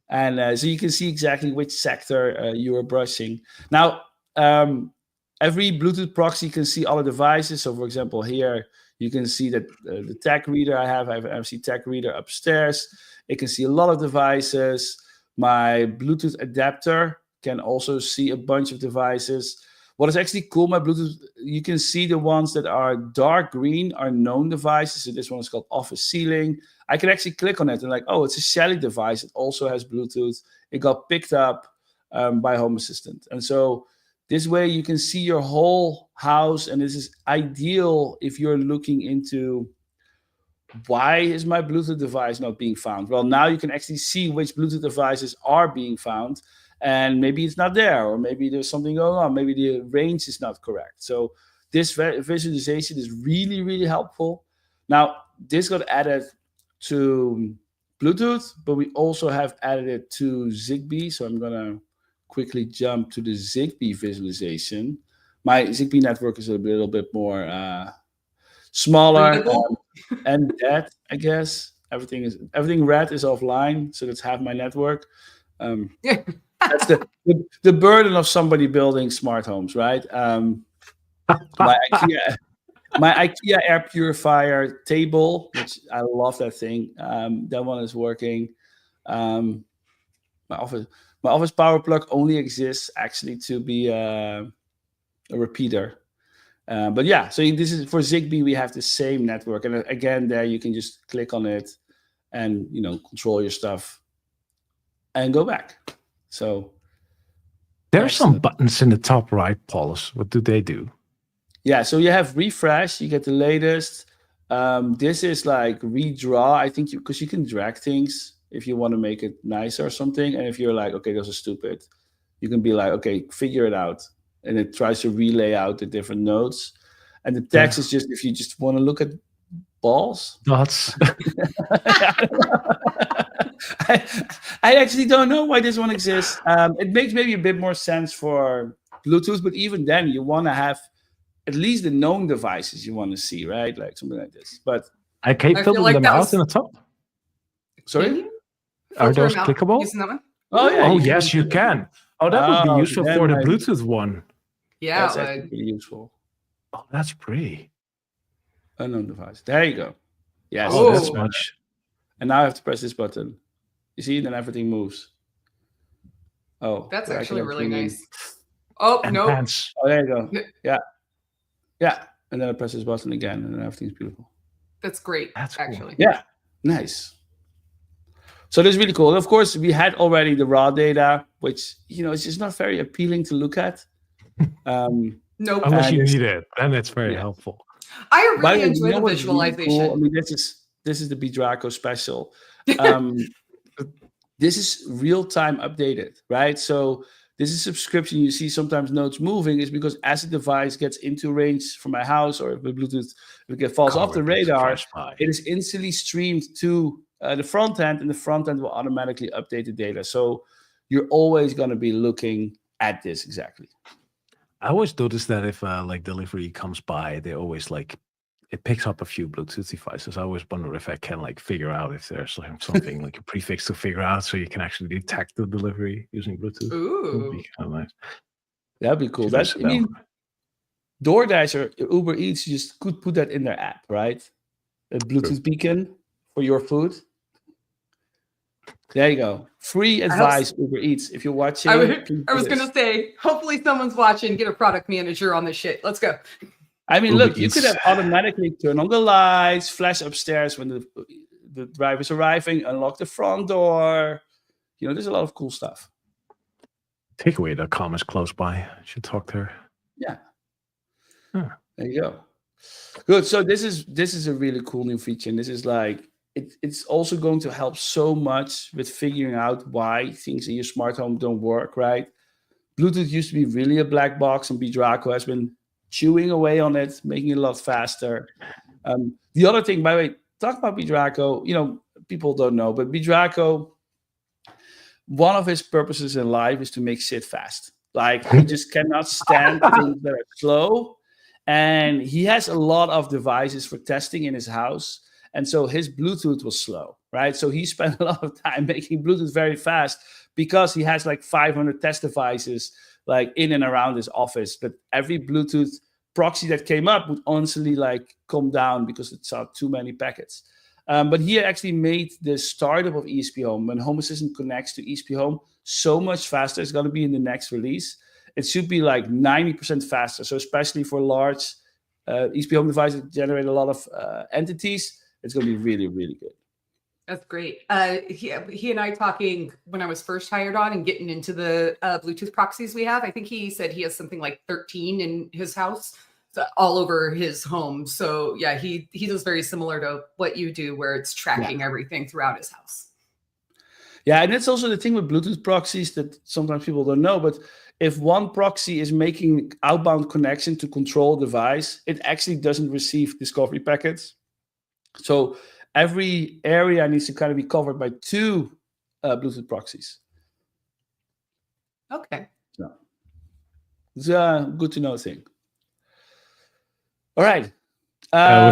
And so you can see exactly which sector you are brushing. Now, every Bluetooth proxy can see other devices. So for example, here, you can see that the tag reader I have an MC tag reader upstairs. It can see a lot of devices. My Bluetooth adapter can also see a bunch of devices. What is actually cool, my Bluetooth, you can see the ones that are dark green are known devices. So this one is called Office Ceiling. I can actually click on it and like, oh, it's a Shelly device. It also has Bluetooth. It got picked up by Home Assistant. And so this way you can see your whole house, and this is ideal if you're looking into why is my Bluetooth device not being found? Well, now you can actually see which Bluetooth devices are being found, and maybe it's not there, or maybe there's something going on. Maybe the range is not correct. So this visualization is really, really helpful. Now, this got added to Bluetooth, but we also have added it to Zigbee. So I'm going to quickly jump to the Zigbee visualization. My Zigbee network is a little bit more smaller, and that, I guess, everything red is offline, so that's half my network. That's the burden of somebody building smart homes, right? My IKEA air purifier table, which I love that thing. That one is working. My office power plug only exists actually to be a repeater. But yeah, so this is for Zigbee. We have the same network, and again, there you can just click on it, and control your stuff, and go back. So there are some buttons in the top right, Paulus. What do they do? Yeah, so you have refresh. You get the latest. This is like redraw. I think because you can drag things if you want to make it nicer or something, and if you're like, okay, those are stupid, you can be like, okay, figure it out. And it tries to relay out the different nodes. And the text is just if you just want to look at balls. Dots. I actually don't know why this one exists. It makes maybe a bit more sense for Bluetooth, but even then, you want to have at least the known devices you want to see, right? Like something like this. But I can't filter them out in the top. Sorry? Are those clickable? Oh, yeah. Oh, yes, you can. Oh, that would be useful for the Bluetooth one. Yeah, that's actually pretty useful. Oh, that's pretty. Unknown device. There you go. Yes. Oh, that's much. And now I have to press this button. You see, then everything moves. Oh, that's actually really nice. Oh, no. Oh, there you go. Yeah. Yeah. And then I press this button again, and then everything's beautiful. That's great. That's actually. Cool. Yeah. Nice. So this is really cool. And of course, we had already the raw data, which, it's just not very appealing to look at. Nope. Unless you need it, then it's very helpful. I really enjoy the visualization. Really cool? I mean, this is the Bidraco special. This is real-time updated, right? So this is subscription. You see sometimes nodes moving is because as a device gets into range from my house, or if the Bluetooth falls off the radar, it is instantly streamed to the front end, and the front end will automatically update the data. So you're always going to be looking at this exactly. I always notice that if delivery comes by, they always it picks up a few Bluetooth devices. I always wonder if I can figure out if there's something like a prefix to figure out, so you can actually detect the delivery using Bluetooth. Ooh, that'd be kind of nice. That'd be cool. DoorDash or Uber Eats just could put that in their app, right? A Bluetooth beacon for your food. There you go. Free advice, Uber Eats. If you're watching, I was going to say, hopefully someone's watching. Get a product manager on this shit. Let's go. I mean, look, you could have automatically turn on the lights, flash upstairs when the driver's arriving, unlock the front door. There's a lot of cool stuff. Takeaway.com is close by. I should talk to her. Yeah. Huh. There you go. Good. So this is a really cool new feature, and this is it's also going to help so much with figuring out why things in your smart home don't work, right? Bluetooth used to be really a black box, and Bidraco has been chewing away on it, making it a lot faster. The other thing, by the way, talk about Bidraco, people don't know, but Bidraco, one of his purposes in life is to make shit fast. He just cannot stand things that are slow. And he has a lot of devices for testing in his house. And so his Bluetooth was slow, right? So he spent a lot of time making Bluetooth very fast because he has 500 test devices in and around his office. But every Bluetooth proxy that came up would honestly come down because it saw too many packets. But he actually made the startup of ESP Home, when Home Assistant connects to ESP Home, so much faster. It's going to be in the next release. It should be 90% faster. So especially for large ESP Home devices that generate a lot of entities, it's going to be really, really good. That's great. He and I talking when I was first hired on and getting into the Bluetooth proxies we have. I think he said he has something like 13 in his house, all over his home. So yeah, he does very similar to what you do, where it's tracking everything throughout his house. Yeah, and that's also the thing with Bluetooth proxies that sometimes people don't know. But if one proxy is making outbound connection to control device, it actually doesn't receive discovery packets. So every area needs to kind of be covered by two Bluetooth proxies. Okay. So it's a good to know thing. All right. I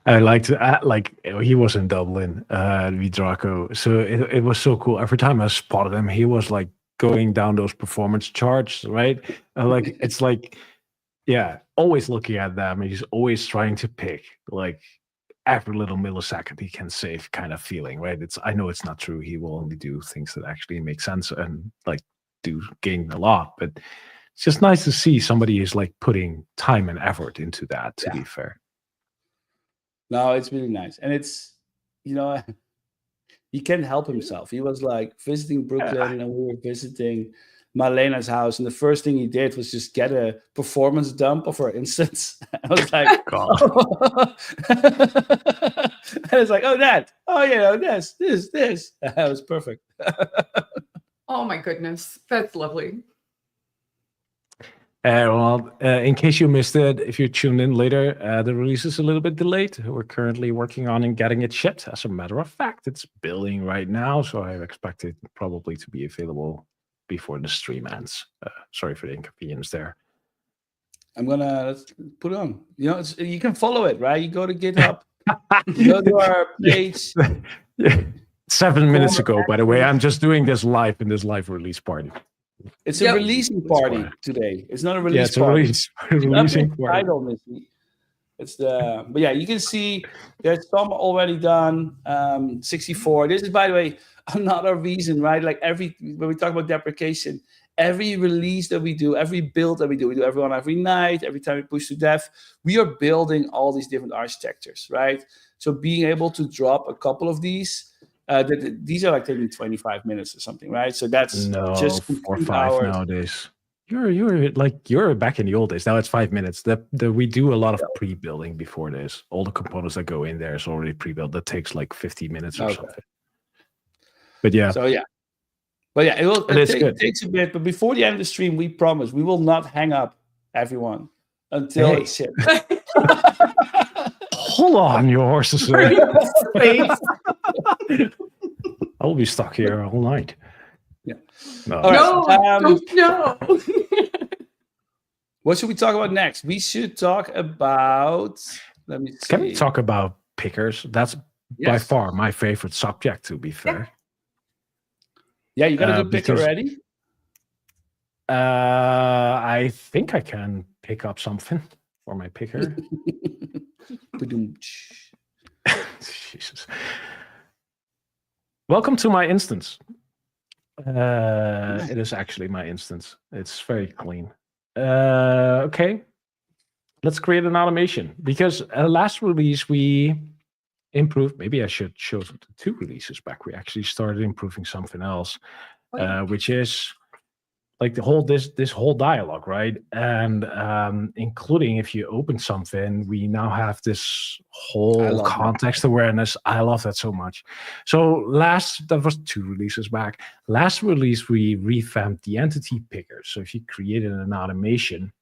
like to like he was in Dublin, with Draco. So it was so cool. Every time I spotted him, he was like going down those performance charts, right? Like it's like, yeah, always looking at them. And he's always trying to pick like every little millisecond he can save, kind of feeling, right? I know it's not true. He will only do things that actually make sense and like do gain a lot, but it's just nice to see somebody is like putting time and effort into that, to be fair. No, it's really nice. And it's, he can't help himself. He was like visiting Brooklyn and we were visiting Malena's house. And the first thing he did was just get a performance dump of her instance. I was like, oh. And it's like, oh, that. Oh, yeah, this. That was perfect. Oh, my goodness. That's lovely. In case you missed it, if you tuned in later, the release is a little bit delayed. We're currently working on and getting it shipped. As a matter of fact, it's building right now, so I expect it probably to be available before the stream ends. Sorry for the inconvenience there. I'm gonna put it on. You can follow it, right? You go to GitHub, you go to our page. 7 minutes ago, by the way. I'm just doing this live in this live release party. It's a releasing party today. It's not a release party. Releasing party. But yeah, you can see there's some already done. 64. This is, by the way, another reason, right? Like when we talk about deprecation, every release that we do, every build that we do every one every night, every time we push to dev, we are building all these different architectures, right? So being able to drop a couple of these, these are like taking 25 minutes or something, right? So that's just 4 or 5 hours. Nowadays. You're back in the old days. Now it's 5 minutes. We do a lot of pre-building before this. All the components that go in there is already pre-built. That takes like 50 minutes or something. But yeah. So yeah. But yeah, it takes a bit. But before the end of the stream, we promise we will not hang up everyone until it's shipped. Hold on, your horses. I'll be stuck here all night. Yeah. No. What should we talk about next? We should talk about. Let me see. Can we talk about pickers? That's by far my favorite subject, to be fair. Yeah, you got a good picker ready? I think I can pick up something for my picker. Jesus. Welcome to my instance. It is actually my instance. It's very clean. Okay. Let's create an automation, because last release we improved. Maybe I should show the 2 releases back. We actually started improving something else, which is like this whole dialogue, right? And including if you open something, we now have this whole context awareness. I love that so much. So that was 2 releases back. Last release, we revamped the entity picker. So if you created an automation,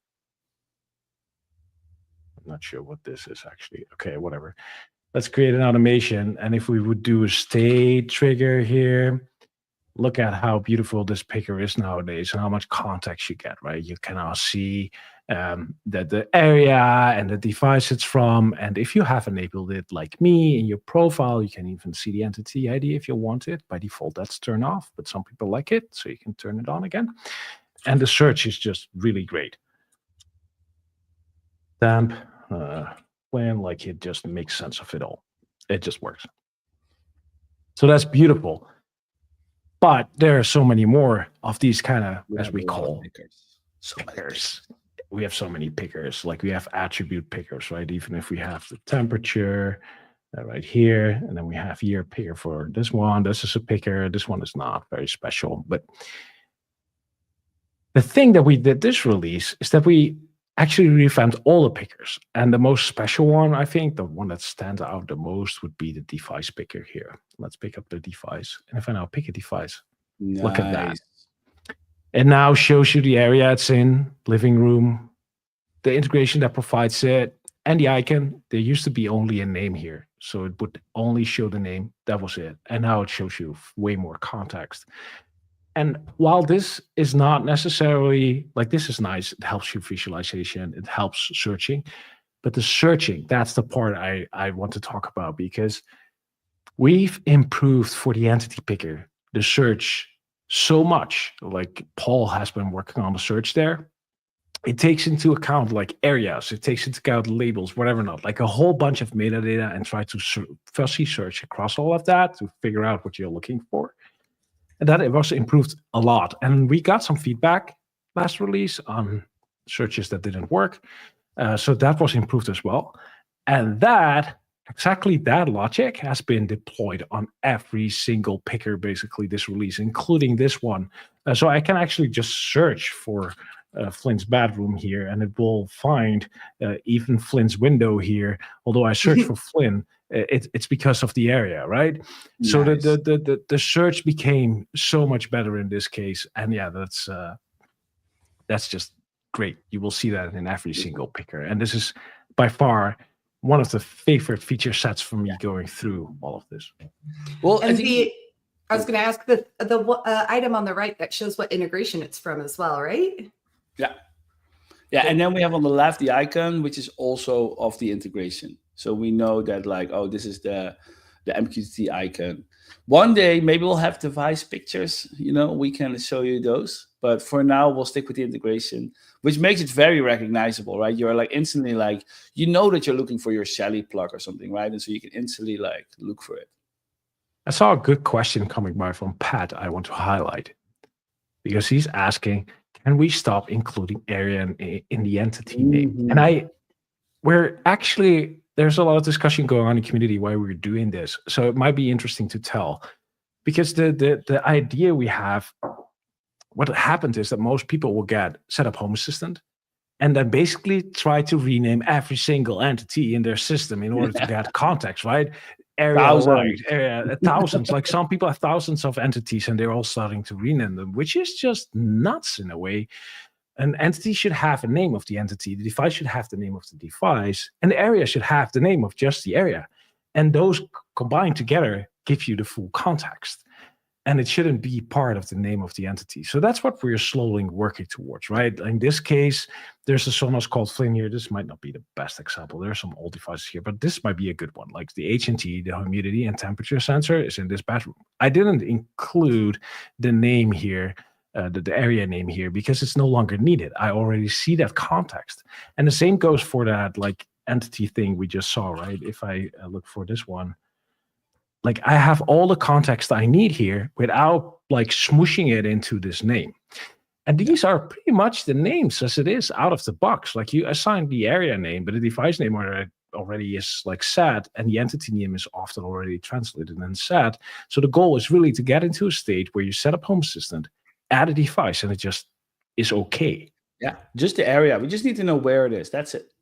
I'm not sure what this is actually. Okay, whatever. Let's create an automation. And if we would do a state trigger here, look at how beautiful this picker is nowadays and how much context you get, right? You can now see that the area and the device it's from. And if you have enabled it like me in your profile, you can even see the entity ID if you want it. By default, that's turned off, but some people like it, so you can turn it on again. And the search is just really great. Damp, plan, like it just makes sense of it all. It just works. So that's beautiful. But there are so many more of these kind of, as we call pickers. Pickers. We have so many pickers. Like we have attribute pickers, right? Even if we have the temperature right here, and then we have year picker for this one. This is a picker. This one is not very special. But the thing that we did this release is that we actually revamped all the pickers. And the most special one, I think, the one that stands out the most would be the device picker here. Let's pick up the device. And if I now pick a device, look at that. It now shows you the area it's in, living room, the integration that provides it, and the icon. There used to be only a name here. So it would only show the name. That was it. And now it shows you way more context. And while this is not necessarily, like, this is nice, it helps you visualization, it helps searching, but the searching, that's the part I want to talk about, because we've improved for the entity picker, the search, so much. Like, Paul has been working on the search there. It takes into account like areas, it takes into account labels, whatever, not like a whole bunch of metadata, and try to fussy search across all of that to figure out what you're looking for. And that it was improved a lot. And we got some feedback last release on searches that didn't work. So that was improved as well. And that, exactly that logic has been deployed on every single picker, basically, this release, including this one. So I can actually just search for Flynn's bedroom here, and it will find even Flynn's window here. Although I search for Flynn, it's because of the area, right? Nice. So the search became so much better in this case, and yeah, that's just great. You will see that in every single picker, and this is by far one of the favorite feature sets for me going through all of this. Well, and I was going to ask the item on the right that shows what integration it's from as well, right? Yeah, and then we have on the left the icon, which is also of the integration. So we know that, like, oh, this is the MQTT icon. One day, maybe we'll have device pictures, we can show you those. But for now, we'll stick with the integration, which makes it very recognizable, right? You're like instantly like, that you're looking for your Shelly plug or something, right? And so you can instantly like look for it. I saw a good question coming by from Pat I want to highlight, because he's asking, can we stop including area in the entity name? And there's a lot of discussion going on in the community why we're doing this. So it might be interesting to tell, because the idea we have, what happens is that most people will set up Home Assistant and then basically try to rename every single entity in their system in order to get context, right? Thousands. Like, some people have thousands of entities and they're all starting to rename them, which is just nuts in a way. An entity should have a name of the entity, the device should have the name of the device, and the area should have the name of just the area. And those combined together give you the full context. And it shouldn't be part of the name of the entity. So that's what we're slowly working towards, right? In this case, there's a Sonos called Flynn here. This might not be the best example. There are some old devices here, but this might be a good one. Like the HNT, the humidity and temperature sensor, is in this bedroom. I didn't include the name here, the area name here, because it's no longer needed. I already see that context. And the same goes for that like entity thing we just saw, right? If I look for this one, like, I have all the context I need here without like smooshing it into this name. And these are pretty much the names as it is out of the box. Like, you assign the area name, but the device name already is like set, and the entity name is often already translated and set. So the goal is really to get into a state where you set up Home Assistant, add a device, and it just is okay. Yeah, just the area. We just need to know where it is. That's it.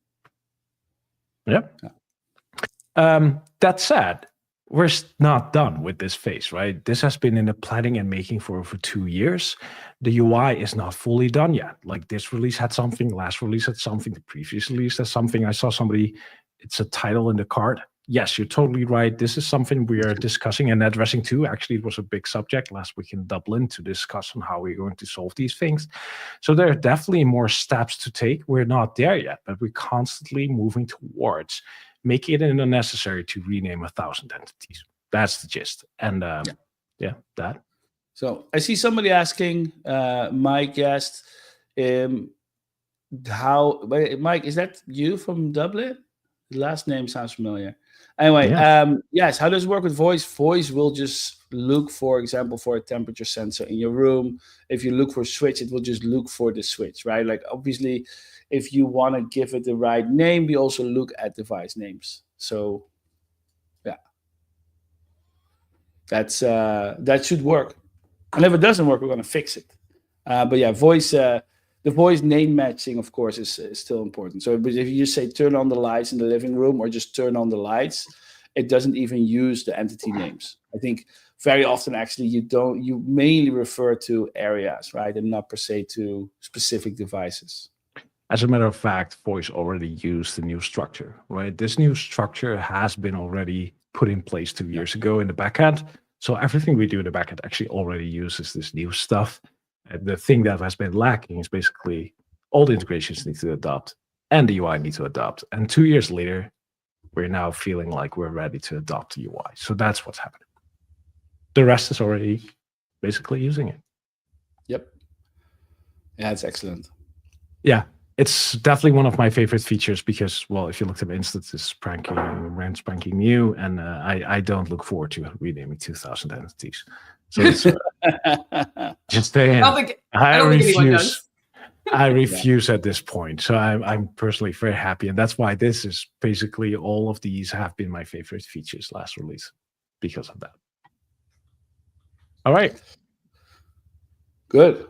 Yep. That said, we're not done with this phase, right? This has been in the planning and making for over 2 years. The UI is not fully done yet. Like, this release had something, last release had something, the previous release had something. I saw somebody, it's a title in the card. Yes, you're totally right. This is something we are discussing and addressing too. Actually, it was a big subject last week in Dublin to discuss on how we're going to solve these things. So there are definitely more steps to take. We're not there yet, but we're constantly moving towards making it unnecessary to rename 1,000 entities. That's the gist. And that. So I see somebody asking, Mike asked, Mike, is that you from Dublin? The last name sounds familiar. Anyway, yes, how does it work with voice? Voice will just look, for example, for a temperature sensor in your room. If you look for a switch, it will just look for the switch, right? Like, obviously, if you want to give it the right name, we also look at device names. So, yeah, that should work. And if it doesn't work, we're going to fix it. But yeah, the voice name matching, of course, is still important. So if you just say turn on the lights in the living room or just turn on the lights, it doesn't even use the entity names. I think very often, actually, you mainly refer to areas, right? And not per se to specific devices. As a matter of fact, voice already used the new structure, right? This new structure has been already put in place 2 years ago in the backend. So everything we do in the backend actually already uses this new stuff. And the thing that has been lacking is basically all the integrations need to adopt and the UI need to adopt. And 2 years later, we're now feeling like we're ready to adopt the UI. So that's what's happening. The rest is already basically using it. Yep. Yeah, it's excellent. Yeah, it's definitely one of my favorite features because, well, if you look at the instance, it's brand spanking new, and I don't look forward to renaming 2,000 entities. So it's just saying, I refuse. I refuse at this point. So I'm personally very happy, and that's why this is basically all of these have been my favorite features last release because of that. All right. Good.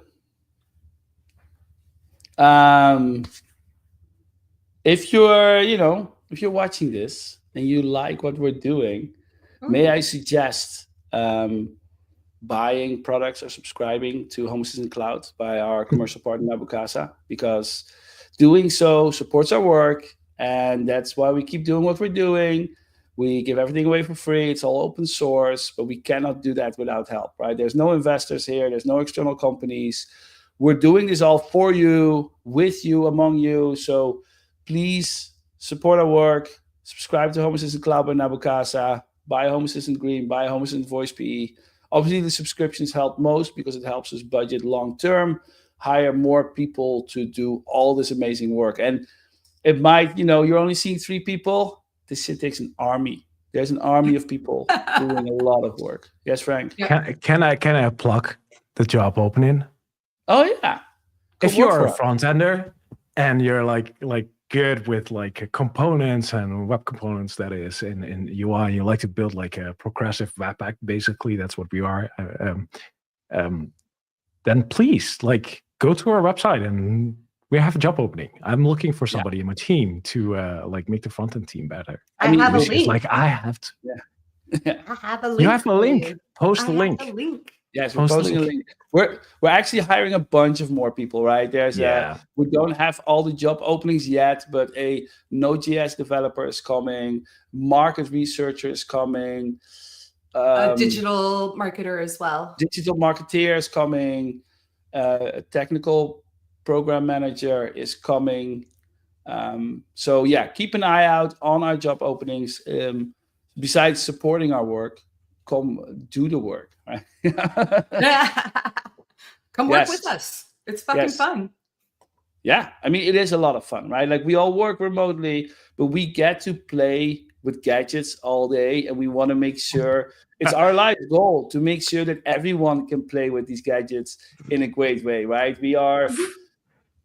If you're watching this and you like what we're doing, may I suggest buying products or subscribing to Home Assistant Cloud by our commercial partner Nabu Casa, because doing so supports our work, and that's why we keep doing what we're doing. We give everything away for free. It's all open source, but we cannot do that without help, right? There's no investors here. There's no external companies. We're doing this all for you, with you, among you. So please support our work. Subscribe to Home Assistant Cloud by Nabu Casa. Buy Home Assistant Green. Buy Home Assistant Voice PE. Obviously, the subscriptions help most because it helps us budget long term, hire more people to do all this amazing work. And it might, you're only seeing 3 people. This shit takes an army. There's an army of people doing a lot of work. Yes, Frank? Can I plug the job opening? Oh, yeah. If you're a front ender and you're like good with like components and web components, that is in UI, you like to build like a progressive web app, basically that's what we are, then please go to our website and we have a job opening. I'm looking for somebody in my team to make the front end team better. I have a link. I have to. I have a link. You have a link. Post the link. Yes, we're posting a link. We're actually hiring a bunch of more people, right? We don't have all the job openings yet, but a Node.js developer is coming, market researcher is coming, a digital marketer as well. Digital marketeer is coming, a technical program manager is coming. So yeah, keep an eye out on our job openings. Besides supporting our work, come do the work, right? Come work with us. It's fucking fun. Yeah, I mean, it is a lot of fun, right? Like, we all work remotely, but we get to play with gadgets all day, and we want to make sure it's our life goal to make sure that everyone can play with these gadgets in a great way, right? We are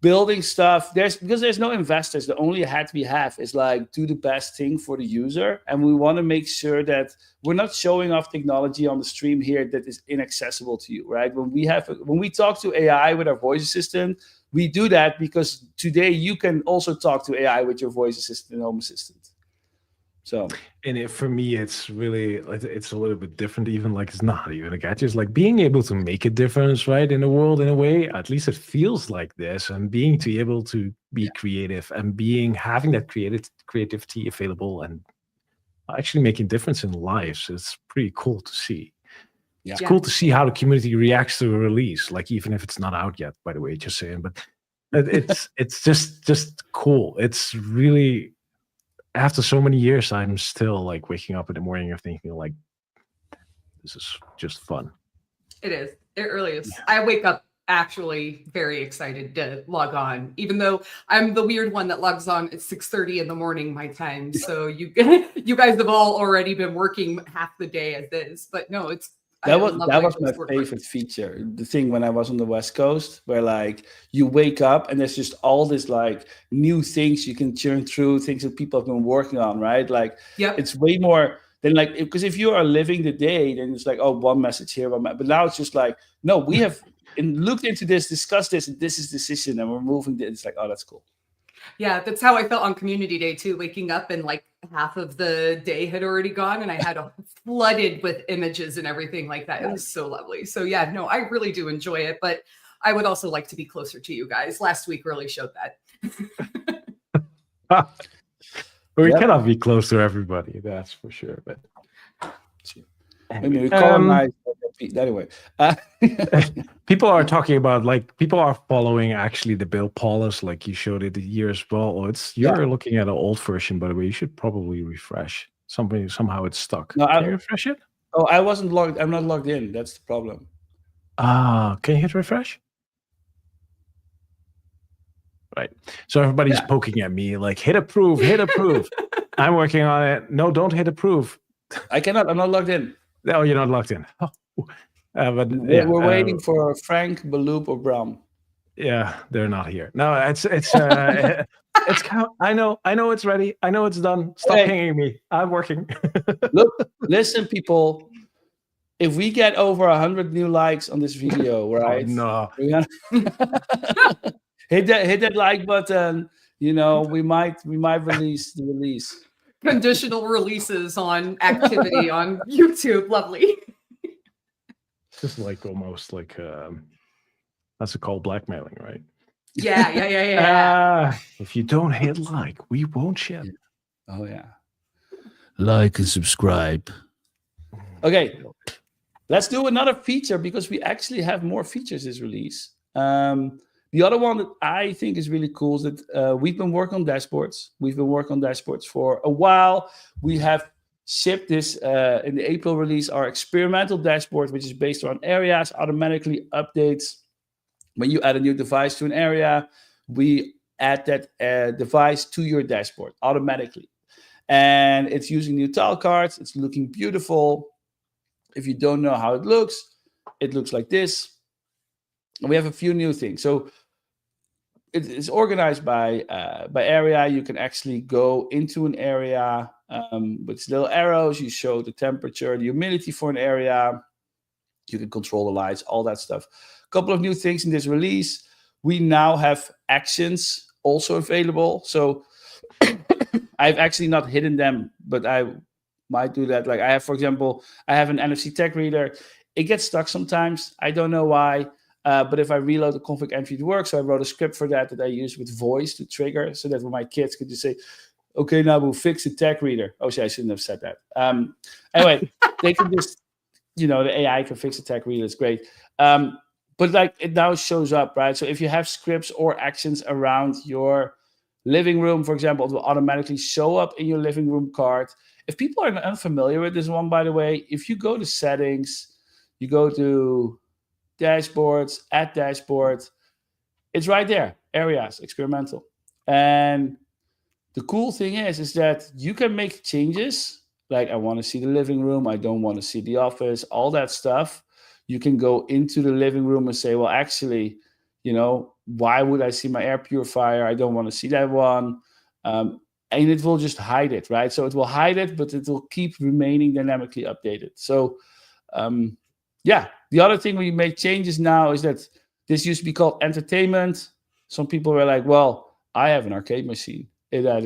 building stuff because there's no investors. The only hat we have is do the best thing for the user, and we want to make sure that we're not showing off technology on the stream here that is inaccessible to you, right? When we talk to AI with our voice assistant, we do that because today you can also talk to AI with your voice assistant and Home Assistant. So, and for me, it's really, it's a little bit different. Even it's not even a gadget. It's like being able to make a difference, right, in the world in a way. At least it feels like this, and being able to be creative and having that creativity available and actually making a difference in lives. It's pretty cool to see. Yeah. It's cool to see how the community reacts to a release, even if it's not out yet. By the way, just saying, but it's just cool. It's really. After so many years, I'm still waking up in the morning and thinking this is just fun. It is. It really is. Yeah. I wake up actually very excited to log on, even though I'm the weird one that logs on at 6:30 in the morning my time. So you guys have all already been working half the day as is, but no, that was my favorite feature. The thing when I was on the West Coast, where you wake up and there's just all this new things you can churn through, things that people have been working on, right? It's way more than because if you are living the day, then it's one message here, but now it's just no, we have looked into this, discussed this, and this is the decision, and we're moving. It's oh, that's cool. Yeah, that's how I felt on Community Day too, waking up and half of the day had already gone and I had flooded with images and everything like that. It was so lovely. So yeah, no, I really do enjoy it, but I would also like to be closer to you guys. Last week really showed that. We cannot be close to everybody, that's for sure. But Maybe we colonize. Anyway, people are talking about, like, people are following actually the Bill Paulus, like you showed it here as well. You're looking at an old version, by the way. You should probably refresh. Somehow it's stuck. No, can you refresh it? Oh, I wasn't logged. I'm not logged in. That's the problem. Can you hit refresh? Right. So everybody's poking at me like, hit approve, hit approve. I'm working on it. No, don't hit approve. I cannot. I'm not logged in. No, you're not logged in. But we're waiting for Frank, Baloop, or Bram. Yeah, they're not here. No, it's it's I know it's ready. I know it's done. Stop hanging me. I'm working. Look, listen, people. If we get over 100 new likes on this video, right? Oh, no. hit that like button. You know, we might release the release. Conditional releases on activity on YouTube. Lovely. Just like almost like that's called blackmailing, right? Yeah. If you don't hit like, we won't ship. Oh yeah. Like and subscribe. Okay. Let's do another feature because we actually have more features this release. The other one that I think is really cool is that we've been working on dashboards. We've been working on dashboards for a while. We have shipped this in the April release, our experimental dashboard, which is based on areas, automatically updates. When you add a new device to an area, we add that device to your dashboard automatically. And it's using new tile cards. It's looking beautiful. If you don't know how it looks like this. And we have a few new things. So it's organized by area. You can actually go into an area with little arrows. You show the temperature, the humidity for an area. You can control the lights, all that stuff. A couple of new things in this release. We now have actions also available. So I've actually not hidden them, but I might do that. Like I have, for example, I have an NFC tag reader. It gets stuck sometimes. I don't know why. But if I reload the config entry, it works. So I wrote a script for that I use with voice to trigger, so that when my kids could just say, okay, now we'll fix the tag reader. Oh, shit, I shouldn't have said that. Anyway, they can just, the AI can fix the tag reader. It's great. But like it now shows up, right? So if you have scripts or actions around your living room, for example, it will automatically show up in your living room card. If people are unfamiliar with this one, by the way, if you go to settings, you go to dashboards, add dashboard, it's right there, areas, experimental. And the cool thing is that you can make changes, like I want to see the living room, I don't want to see the office, all that stuff. You can go into the living room and say, well, actually, why would I see my air purifier? I don't want to see that one. And it will just hide it, right? So it will hide it, but it will keep remaining dynamically updated. So, the other thing we made changes now is that this used to be called entertainment. Some people were like, well, I have an arcade machine. Why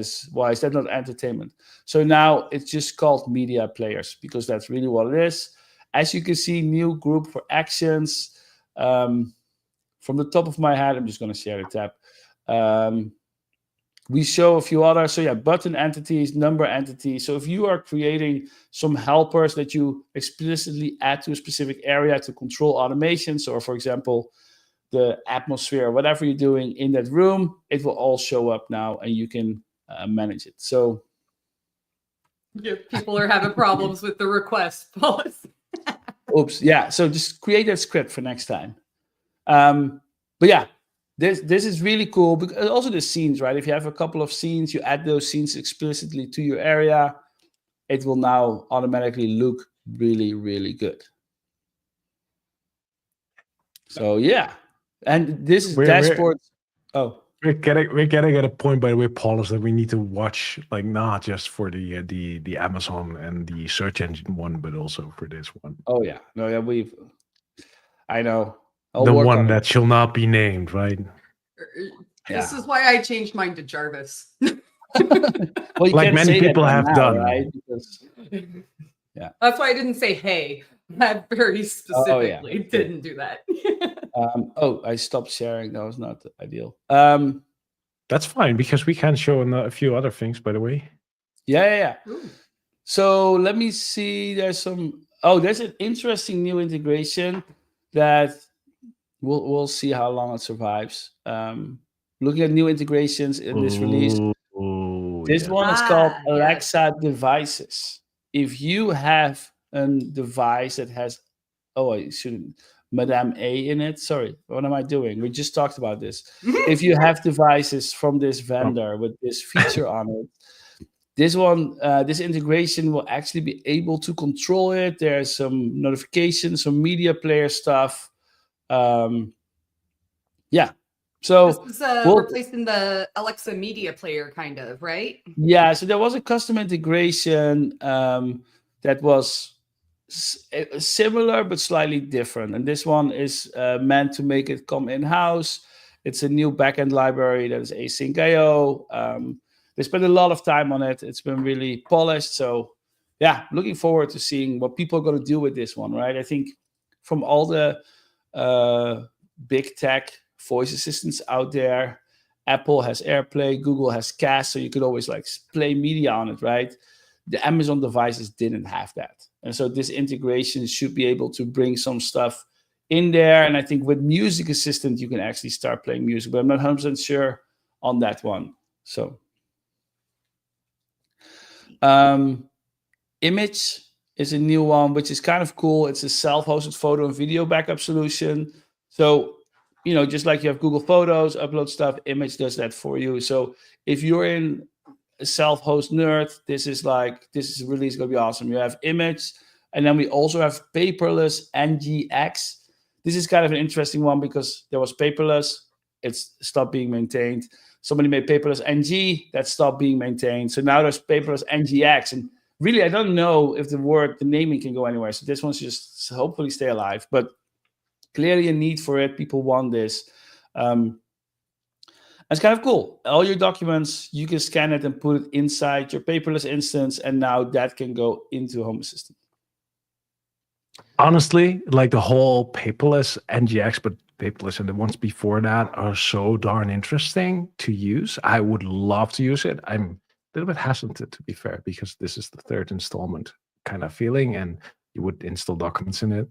is that not entertainment? So now it's just called media players because that's really what it is. As you can see, new group for actions. From the top of my head, I'm just going to share the tab. We show a few others. So yeah, button entities, number entities. So if you are creating some helpers that you explicitly add to a specific area to control automations, or for example, the atmosphere, whatever you're doing in that room, it will all show up now and you can manage it. So people are having problems with the request policy. Oops. Yeah. So just create that script for next time. But yeah, this is really cool because also the scenes, right? If you have a couple of scenes, you add those scenes explicitly to your area, it will now automatically look really, really good. So yeah, and this is dashboard. We're getting at a point, by the way, Paulus, that we need to watch, like not just for the Amazon and the search engine one, but also for this one. Oh yeah, no, yeah, I know. The one that shall not be named, right? This is why I changed mine to Jarvis. Well, like many people have done, right? Because, yeah, that's why I didn't say hey. I very specifically didn't do that. I stopped sharing. That was not ideal. That's fine because we can show a few other things, by the way. Yeah. So let me see. There's some Oh, there's an interesting new integration that we'll see how long it survives. Looking at new integrations in this release. This one is called Alexa devices. If you have a device that has, I shouldn't, Madame A in it. Sorry, what am I doing? We just talked about this. If you have devices from this vendor with this feature on it, this integration will actually be able to control it. There's some notifications, some media player stuff. So this is replacing the Alexa media player, kind of, right? Yeah, so there was a custom integration that was similar but slightly different, and this one is meant to make it come in-house. It's a new backend library that is async IO. They spent a lot of time on it. It's been really polished. So yeah, looking forward to seeing what people are going to do with this one, right? I think from all the big tech voice assistants out there, Apple has AirPlay, Google has Cast, so you could always like play media on it, right? The Amazon devices didn't have that. And so this integration should be able to bring some stuff in there. And I think with Music Assistant, you can actually start playing music, but I'm not 100% sure on that one. So Image is a new one, which is kind of cool. It's a self-hosted photo and video backup solution. So, just like you have Google Photos, upload stuff, Image does that for you. So if you're in a self-host nerd, this release going to be awesome. You have Image, and then we also have paperless NGX. This is kind of an interesting one because there was paperless, it's stopped being maintained. Somebody made paperless NG, that stopped being maintained. So now there's paperless NGX, and really I don't know if the naming can go anywhere. So this one's just hopefully stay alive, but clearly a need for it. People want this. It's kind of cool. All your documents, you can scan it and put it inside your paperless instance, and now that can go into Home Assistant. Honestly, like the whole paperless NGX, but paperless and the ones before that are so darn interesting to use. I would love to use it. I'm a little bit hesitant, to be fair, because this is the third installment kind of feeling, and you would install documents in it.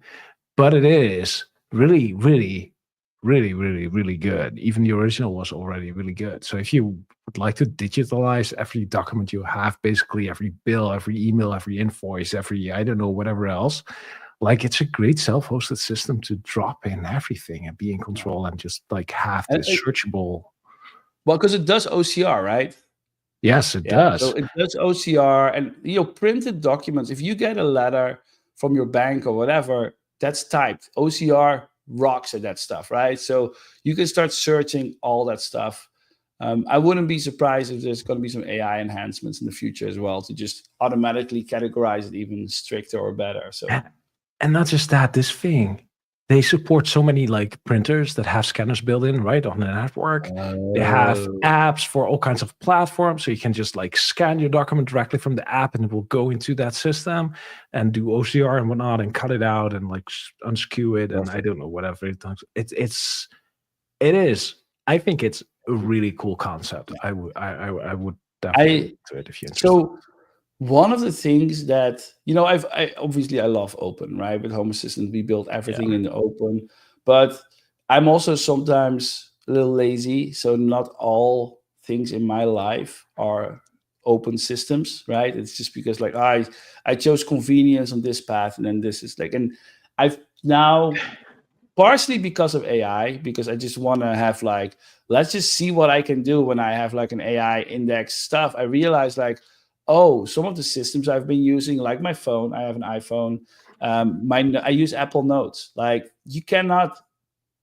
But it is really, really, really, really, really good. Even the original was already really good. So if you would like to digitalize every document you have, basically every bill, every email, every invoice, every, I don't know, whatever else, like it's a great self-hosted system to drop in everything and be in control and just like have this searchable. Well, because it does OCR, right? Yes, it does. So it does OCR, and printed documents. If you get a letter from your bank or whatever, that's typed. OCR rocks at that stuff, right? So you can start searching all that stuff. I wouldn't be surprised if there's going to be some AI enhancements in the future as well to just automatically categorize it even stricter or better. So. And not just that, this thing, they support so many like printers that have scanners built in, right, on the network. They have apps for all kinds of platforms, so you can just like scan your document directly from the app, and it will go into that system and do OCR and whatnot, and cut it out and like unskew it, and I don't know, whatever it does. It is. I think it's a really cool concept. I would definitely do it if you're interested. So one of the things that, I obviously love open, right? With Home Assistant, we build everything in the open, but I'm also sometimes a little lazy. So not all things in my life are open systems, right? It's just because like I chose convenience on this path, and then this is like, and I've now, partially because of AI, because I just want to have like, let's just see what I can do when I have like an AI index stuff. I realized like, some of the systems I've been using, like my phone, I have an iPhone. I use Apple Notes. Like you cannot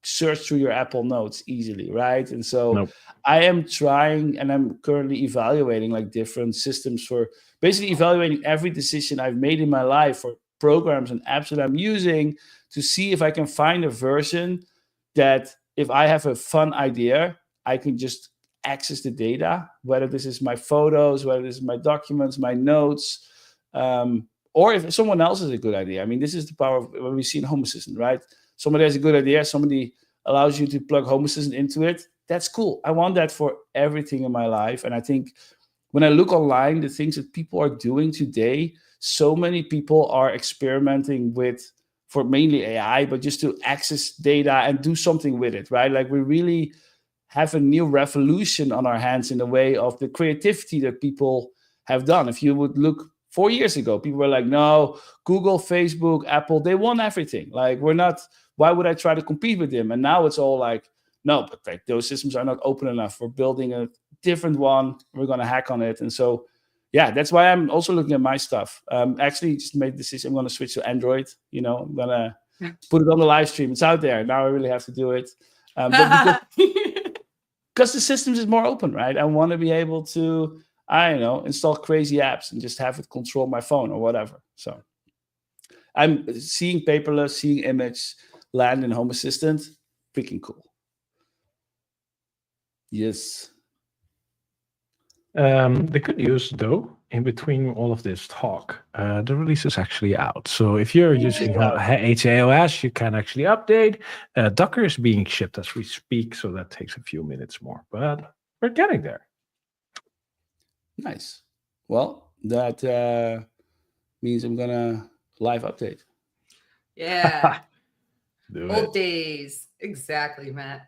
search through your Apple Notes easily, right? And so I am trying, and I'm currently evaluating like different systems for basically evaluating every decision I've made in my life for programs and apps that I'm using to see if I can find a version that if I have a fun idea, I can just access the data, whether this is my photos, whether this is my documents, my notes, or if someone else has a good idea. I mean, this is the power of what we see in Home Assistant, right? Somebody has a good idea, somebody allows you to plug Home Assistant into it. That's cool. I want that for everything in my life. And I think when I look online, the things that people are doing today, so many people are experimenting with, for mainly AI, but just to access data and do something with it, right? Like we really have a new revolution on our hands in the way of the creativity that people have done. If you would look 4 years ago, people were like, no, Google, Facebook, Apple, they won everything. Like why would I try to compete with them? And now it's all like, no, but like those systems are not open enough. We're building a different one. We're going to hack on it. And so, yeah, that's why I'm also looking at my stuff. Actually just made the decision. I'm going to switch to Android. I'm going to put it on the live stream. It's out there. Now I really have to do it. But because the systems is more open, right? I want to be able to, I don't know, install crazy apps and just have it control my phone or whatever. So I'm seeing paperless, seeing image land in Home Assistant. Freaking cool. Yes. The good news, though, in between all of this talk, the release is actually out. So if you're using HAOS, you can actually update. Docker is being shipped as we speak, so that takes a few minutes more, but we're getting there. Nice. Well, that means I'm gonna live update. Yeah. Old days. Exactly, Matt.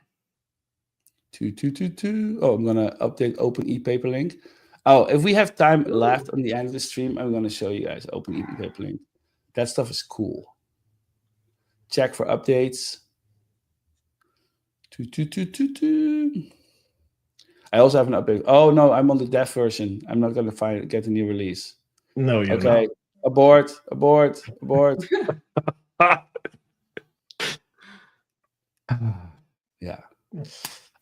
2. Oh, I'm gonna update Open ePaperLink. Oh, if we have time left on the end of the stream, I'm gonna show you guys Open ePaperLink. That stuff is cool. Check for updates. 2. I also have an update. Oh no, I'm on the dev version. I'm not gonna get a new release. No, you're okay. Not. Abort. Yeah.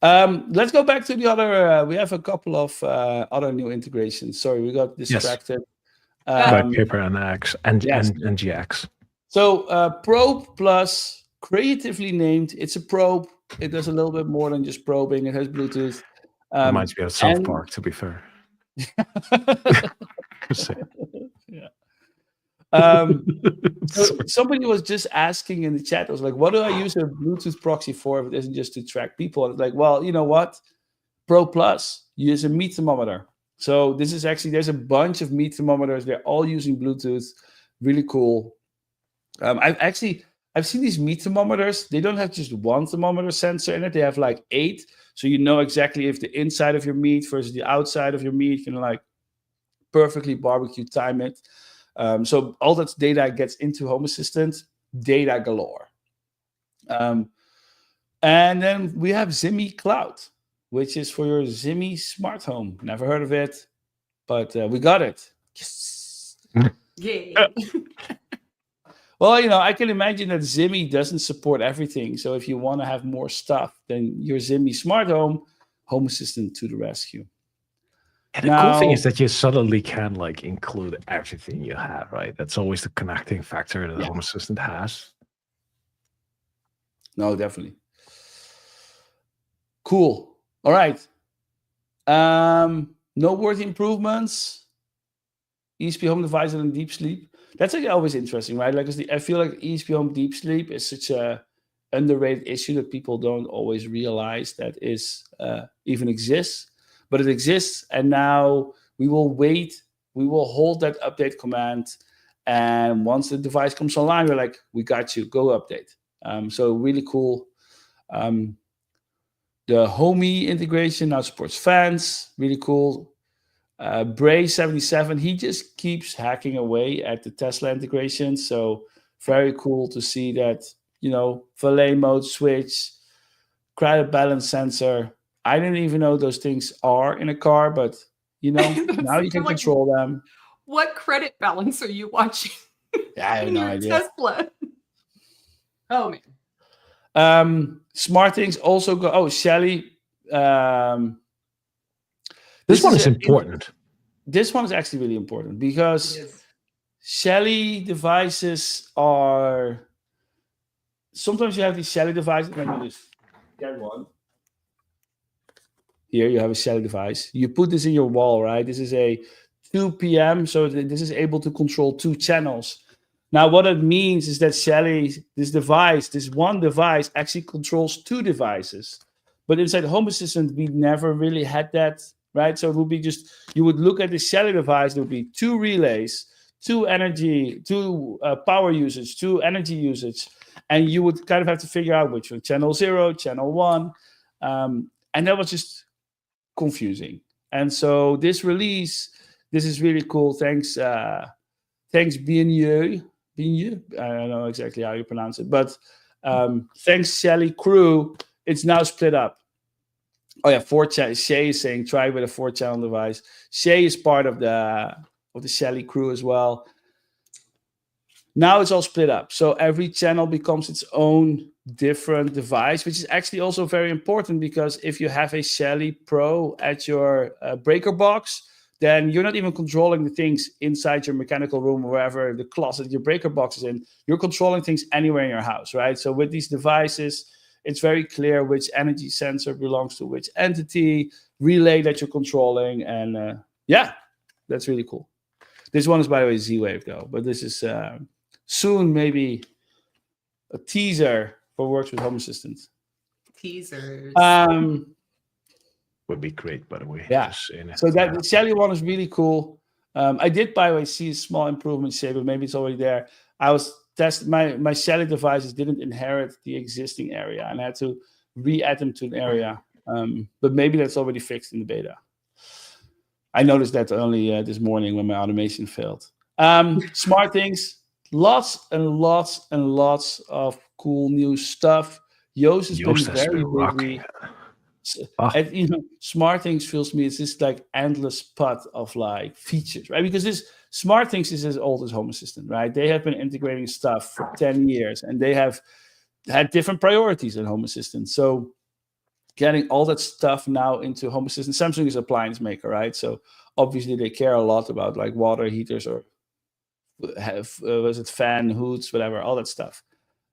Let's go back to the other. We have a couple of other new integrations. Sorry, we got distracted. By Paper and X and GX. So Probe Plus, creatively named. It's a probe. It does a little bit more than just probing. It has Bluetooth. Reminds me of South Park, to be fair. Yeah. So somebody was just asking in the chat. I was like, what do I use a Bluetooth proxy for if it isn't just to track people? And it's like, well, you know what? Pro Plus, you use a meat thermometer. So this is actually, there's a bunch of meat thermometers. They're all using Bluetooth. Really cool. I've seen these meat thermometers. They don't have just one thermometer sensor in it. They have like 8. So you know exactly if the inside of your meat versus the outside of your meat can like perfectly barbecue time it. So all that data gets into Home Assistant, data galore. And then we have Zimmy Cloud, which is for your Zimmy smart home. Never heard of it, but we got it. Yes. Yeah. Well, I can imagine that Zimmy doesn't support everything. So if you want to have more stuff, then your Zimmy smart home Assistant to the rescue. And the cool thing is that you suddenly can like include everything you have, right? That's always the connecting factor that Home Assistant has. No, definitely. Cool. All right. Noteworthy improvements. ESP Home devices and deep sleep. That's actually always interesting, right? Like, I feel like ESP Home deep sleep is such a underrated issue that people don't always realize that is even exists. But it exists, and now we will wait. We will hold that update command, and once the device comes online, we're like, we got you, go update. So really cool. The Homey integration now supports fans, really cool. Bray77, he just keeps hacking away at the Tesla integration, so very cool to see that, valet mode switch, credit balance sensor. I didn't even know those things are in a car, but now you can control them. What credit balance are you watching? Yeah, I have no idea. Tesla. Oh man. Smart things also go. Oh, Shelly. This one is important. This one is actually really important because Shelly devices are. Sometimes you have these Shelly devices. Let me just get one. Here you have a Shelly device. You put this in your wall, right? This is a 2 p.m. So this is able to control 2 channels. Now, what it means is that Shelly, this one device actually controls 2 devices. But inside Home Assistant, we never really had that, right? So it would be you would look at the Shelly device, there would be 2 relays. to energy, to power usage, to energy usage, and you would kind of have to figure out which one, channel 0, channel 1, and that was just confusing. And so this release, this is really cool. Thanks Biennieu. I don't know exactly how you pronounce it, but thanks Shelly crew, it's now split up. Oh yeah, 4-channel. Shay is saying try with a 4-channel device. Shay is part of the Shelly crew as well. Now it's all split up, so every channel becomes its own different device, which is actually also very important, because if you have a Shelly Pro at your breaker box, then you're not even controlling the things inside your mechanical room or wherever the closet your breaker box is in. You're controlling things anywhere in your house, right? So with these devices, it's very clear which energy sensor belongs to which entity, relay that you're controlling, and yeah, that's really cool. This one is, by the way, Z-Wave though, but this is soon maybe a teaser for Works with Home Assistant. Teasers. Would be great, by the way. Yeah. So that the Shelly one is really cool. I did, by the way, see a small improvement, Shay, but maybe it's already there. I was testing my Shelly devices didn't inherit the existing area, and I had to re-add them to an area. But maybe that's already fixed in the beta. I noticed that only this morning when my automation failed. Smart things, lots and lots and lots of cool new stuff. Joost has been very busy. And, smart things feels to me it's just like endless pot of like features, right? Because this smart things is as old as Home Assistant, right? They have been integrating stuff for 10 years, and they have had different priorities in Home Assistant. So getting all that stuff now into Home Assistant, Samsung is an appliance maker, right? So obviously they care a lot about like water heaters or was it fan hoods, whatever, all that stuff.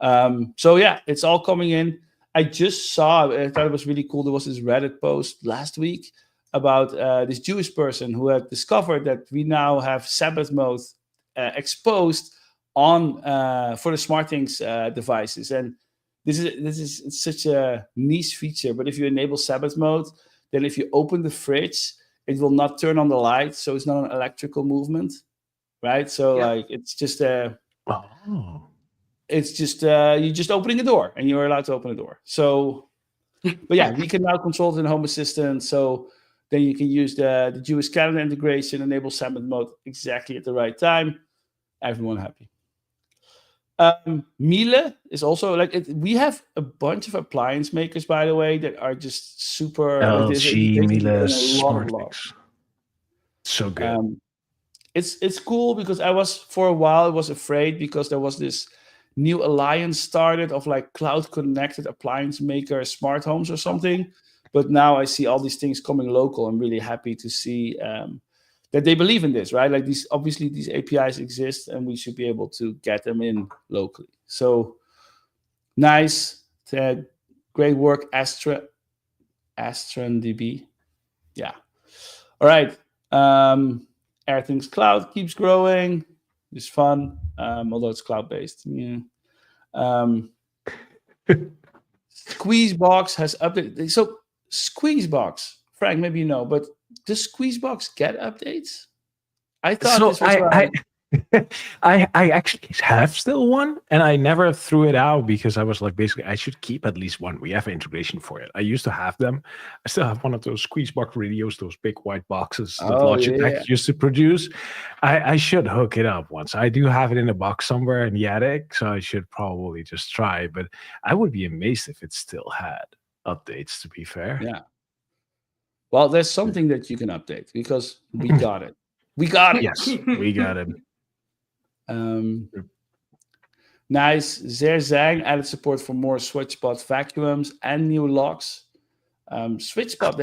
So yeah, it's all coming in. I just saw, I thought it was really cool. There was this Reddit post last week about this Jewish person who had discovered that we now have Sabbath mode exposed on for the SmartThings devices. And this is it's such a niche feature. But if you enable Sabbath mode, then if you open the fridge, it will not turn on the light, so it's not an electrical movement, right? So like it's just it's just you're just opening a door, and you're allowed to open a door. So, but yeah, we can now control it in Home Assistant. So then you can use the Jewish calendar integration, enable Sabbath mode exactly at the right time. Everyone happy. Miele is also like we have a bunch of appliance makers, by the way, that are just super. LG, Miele, SmartThings. So good. It's cool because I was for a while afraid because there was this new alliance started of like cloud connected appliance maker smart homes or something, but now I see all these things coming local. I'm really happy to see that they believe in this, right? Like these APIs exist, and we should be able to get them in locally. So nice, great work, AstronDB. Yeah. All right. Everything's cloud keeps growing. It's fun, although it's cloud-based. Yeah. Squeezebox has updated. So Squeezebox, Frank, maybe you know, but does Squeezebox get updates? I thought this was I actually have still one, and I never threw it out because I was like, basically, I should keep at least one. We have an integration for it. I used to have them. I still have one of those Squeezebox radios, those big white boxes that Logitech used to produce. I should hook it up once. I do have it in a box somewhere in the attic, so I should probably just try. But I would be amazed if it still had updates, to be fair. Yeah. Well, there's something that you can update because we got it. We got it. Yes, we got it. Nice. Zerzang added support for more SwitchBot vacuums and new locks. SwitchBot,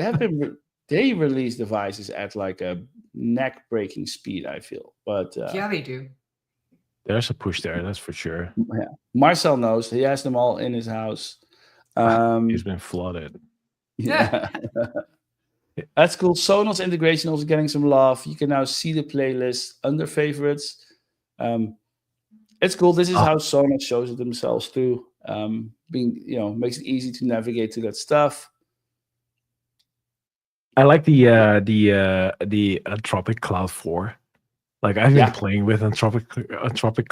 they release devices at like a neck-breaking speed, I feel. But yeah, they do. There's a push there, that's for sure. Yeah. Marcel knows. He has them all in his house. He's been flooded. Yeah. That's cool. Sonos integration also getting some love. You can now see the playlist under favorites. It's cool. This is how Sonos shows it themselves too. Makes it easy to navigate to that stuff. I like the Anthropic Cloud 4 Like I've been playing with Anthropic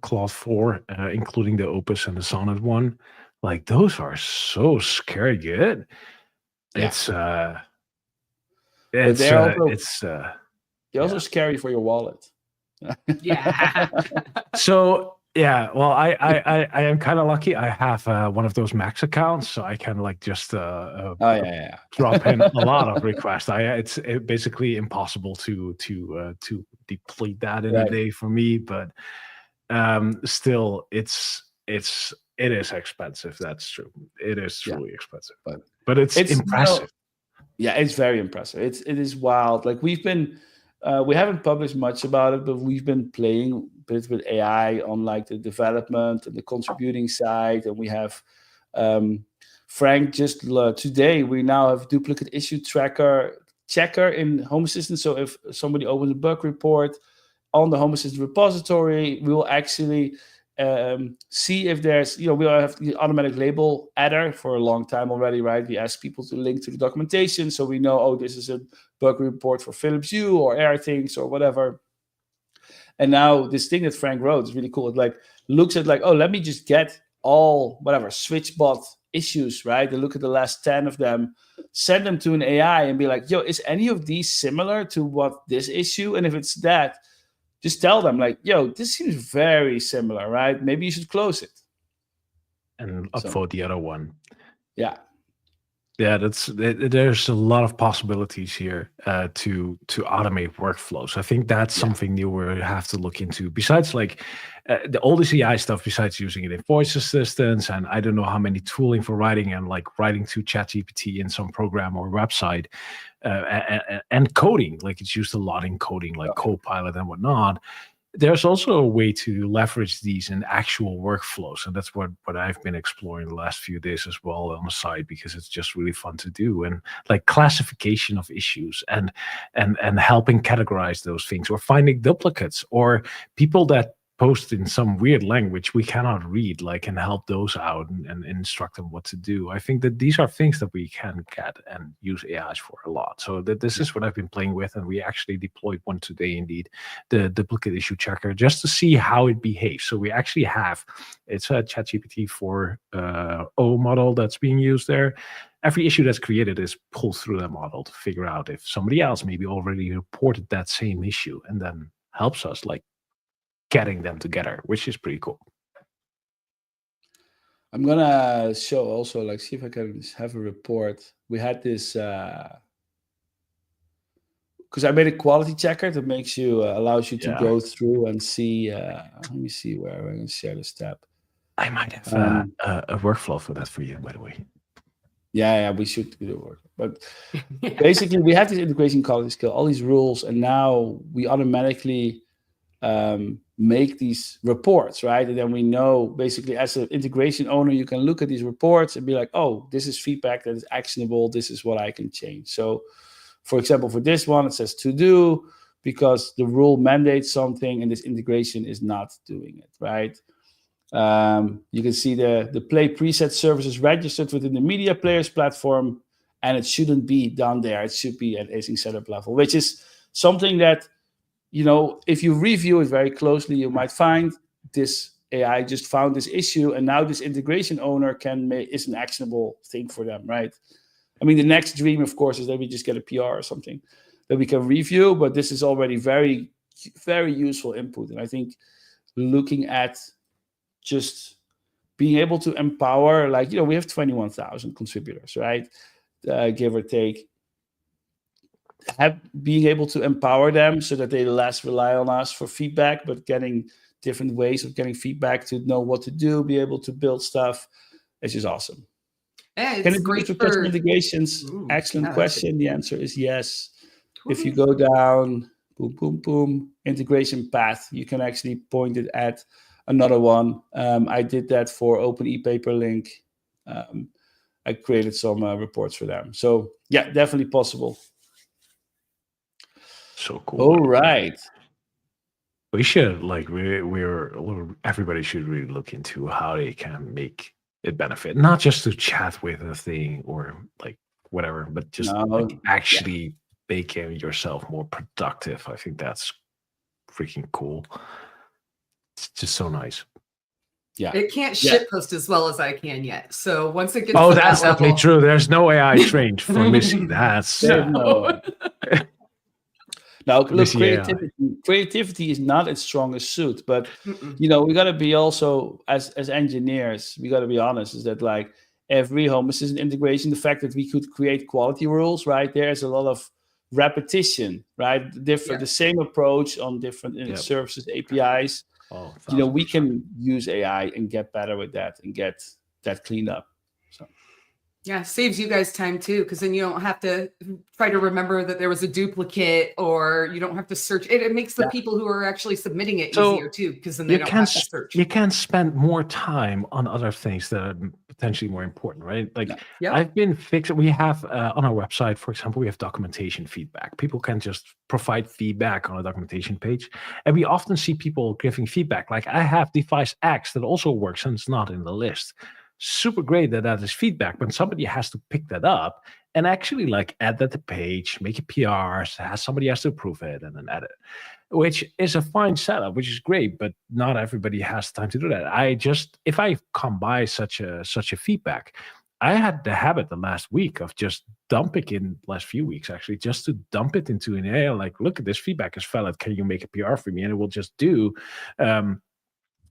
Claude 4, including the Opus and the Sonnet one. Like those are so scary good. Yeah. They're also scary for your wallet. Yeah. So yeah, well, I am kind of lucky. I have one of those Max accounts, so I can like just drop in a lot of requests. It's basically impossible to deplete that in a day for me, but still, it is expensive. That's true. It is truly expensive, but it's impressive. It's very impressive. It is wild. Like we haven't published much about it, but we've been playing a bit with AI on like the development and the contributing side. And we have Frank just today, we now have duplicate issue checker in Home Assistant. So if somebody opens a bug report on the Home Assistant repository, we will actually see if there's, we have the automatic label adder for a long time already, right? We ask people to link to the documentation so we know, oh, this is a bug report for Philips Hue or AirThings or whatever. And now this thing that Frank wrote is really cool. It like looks at like, oh, let me just get all whatever SwitchBot issues, right? They look at the last 10 of them, send them to an AI and be like, yo, is any of these similar to what this issue? And if it's that, just tell them like, yo, this seems very similar, right? Maybe you should close it. And upvote the other one. Yeah. Yeah, there's a lot of possibilities here to automate workflows. I think that's something new we have to look into. Besides, like the oldest AI stuff, besides using it in voice assistants, and I don't know how many tooling for writing and like writing to ChatGPT in some program or website, and coding, like it's used a lot in coding, like Copilot and whatnot. There's also a way to leverage these in actual workflows, and that's what I've been exploring the last few days as well on the side, because it's just really fun to do. And like classification of issues and helping categorize those things, or finding duplicates or people that post in some weird language we cannot read, like, and help those out and instruct them what to do. I think that these are things that we can get and use AIs for a lot. So this is what I've been playing with, and we actually deployed one today, indeed, the duplicate issue checker, just to see how it behaves. So we actually have, it's a ChatGPT 4.0 model that's being used there. Every issue that's created is pulled through that model to figure out if somebody else maybe already reported that same issue, and then helps us like getting them together, which is pretty cool. I'm gonna show also, like, see if I can have a report. We had this because I made a quality checker that makes you allows you to go through and see. Let me see where I'm going to share this tab. I might have a workflow for that for you, by the way. Yeah, we should do the work. But basically, we have this integration quality skill, all these rules, and now we automatically make these reports, right? And then we know, basically, as an integration owner, you can look at these reports and be like, oh, this is feedback that is actionable. This is what I can change. So, for example, for this one, it says to do because the rule mandates something and this integration is not doing it, right? You can see the play preset service is registered within the media players platform, and it shouldn't be done there. It should be at async setup level, which is something that, if you review it very closely, you might find this AI just found this issue, and now this integration owner is an actionable thing for them, right? I mean, the next dream, of course, is that we just get a PR or something that we can review, but this is already very, very useful input. And I think looking at just being able to empower, like, we have 21,000 contributors, right? Give or take. Being able to empower them so that they less rely on us for feedback, but getting different ways of getting feedback to know what to do, be able to build stuff. It's just awesome. Yeah, it's Can it great be for custom integrations? Excellent question. The answer is yes. If you go down, boom, boom, boom, integration path, you can actually point it at another one. I did that for Open ePaperLink. I created some reports for them. So yeah, definitely possible. So cool. All right. We should, like, everybody should really look into how they can make it benefit, not just to chat with a thing or like whatever, but just actually making yourself more productive. I think that's freaking cool. It's just so nice. Yeah, it can't shitpost as well as I can yet. So once it gets Oh, to that's that definitely level, true. There's no AI trained for Missy. That's no. Now, look, Missy AI. creativity is not its strongest suit, but we got to be also as engineers, we got to be honest, is that like every Home Assistant integration, the fact that we could create quality rules, right? There's a lot of repetition, right? The same approach on different services, APIs. Oh, we can use AI and get better with that and get that cleaned up. So. Yeah, saves you guys time too, because then you don't have to try to remember that there was a duplicate, or you don't have to search. It makes the people who are actually submitting it easier too, because then they don't have to search. You can spend more time on other things that are potentially more important, right? Like I've been fixing. We have on our website, for example, we have documentation feedback. People can just provide feedback on a documentation page, and we often see people giving feedback. Like I have device X that also works and it's not in the list. Super great that is feedback, but somebody has to pick that up and actually like add that to page, make a PR, somebody has to approve it and then edit, which is a fine setup, which is great, but not everybody has time to do that. If I come by such a feedback, I had the habit the last week of just dumping in last few weeks, actually, just to dump it into an AI, like, look at this feedback is valid. Can you make a PR for me? And it will just do,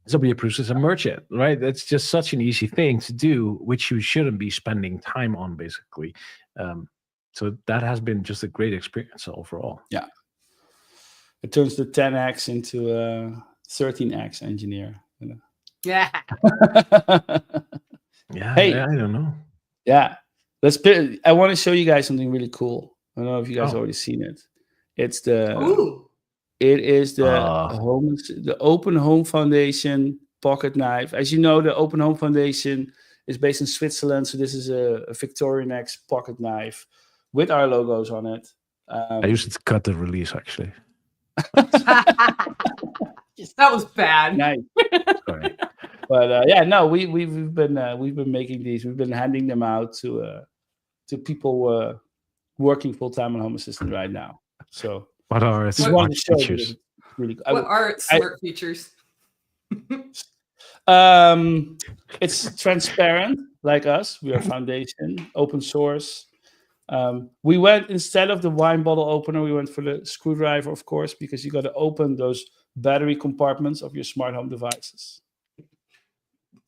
somebody approves as a merchant, right? That's just such an easy thing to do, which you shouldn't be spending time on, basically. So that has been just a great experience overall. Yeah. It turns the 10x into a 13x engineer. Yeah. Yeah. Hey, I don't know. Yeah. I want to show you guys something really cool. I don't know if you guys already seen it. It's the Open Home Foundation pocket knife. As you know, the Open Home Foundation is based in Switzerland, so this is a Victorinox pocket knife with our logos on it. I used it to cut the release, actually. That was bad. Nice. Sorry. But we've been making these. We've been handing them out to people working full time on Home Assistant right now. So. What are its smart features? What are its smart features? It's transparent, like us. We are foundation, open source. We went, instead of the wine bottle opener, we went for the screwdriver, of course, because you got to open those battery compartments of your smart home devices.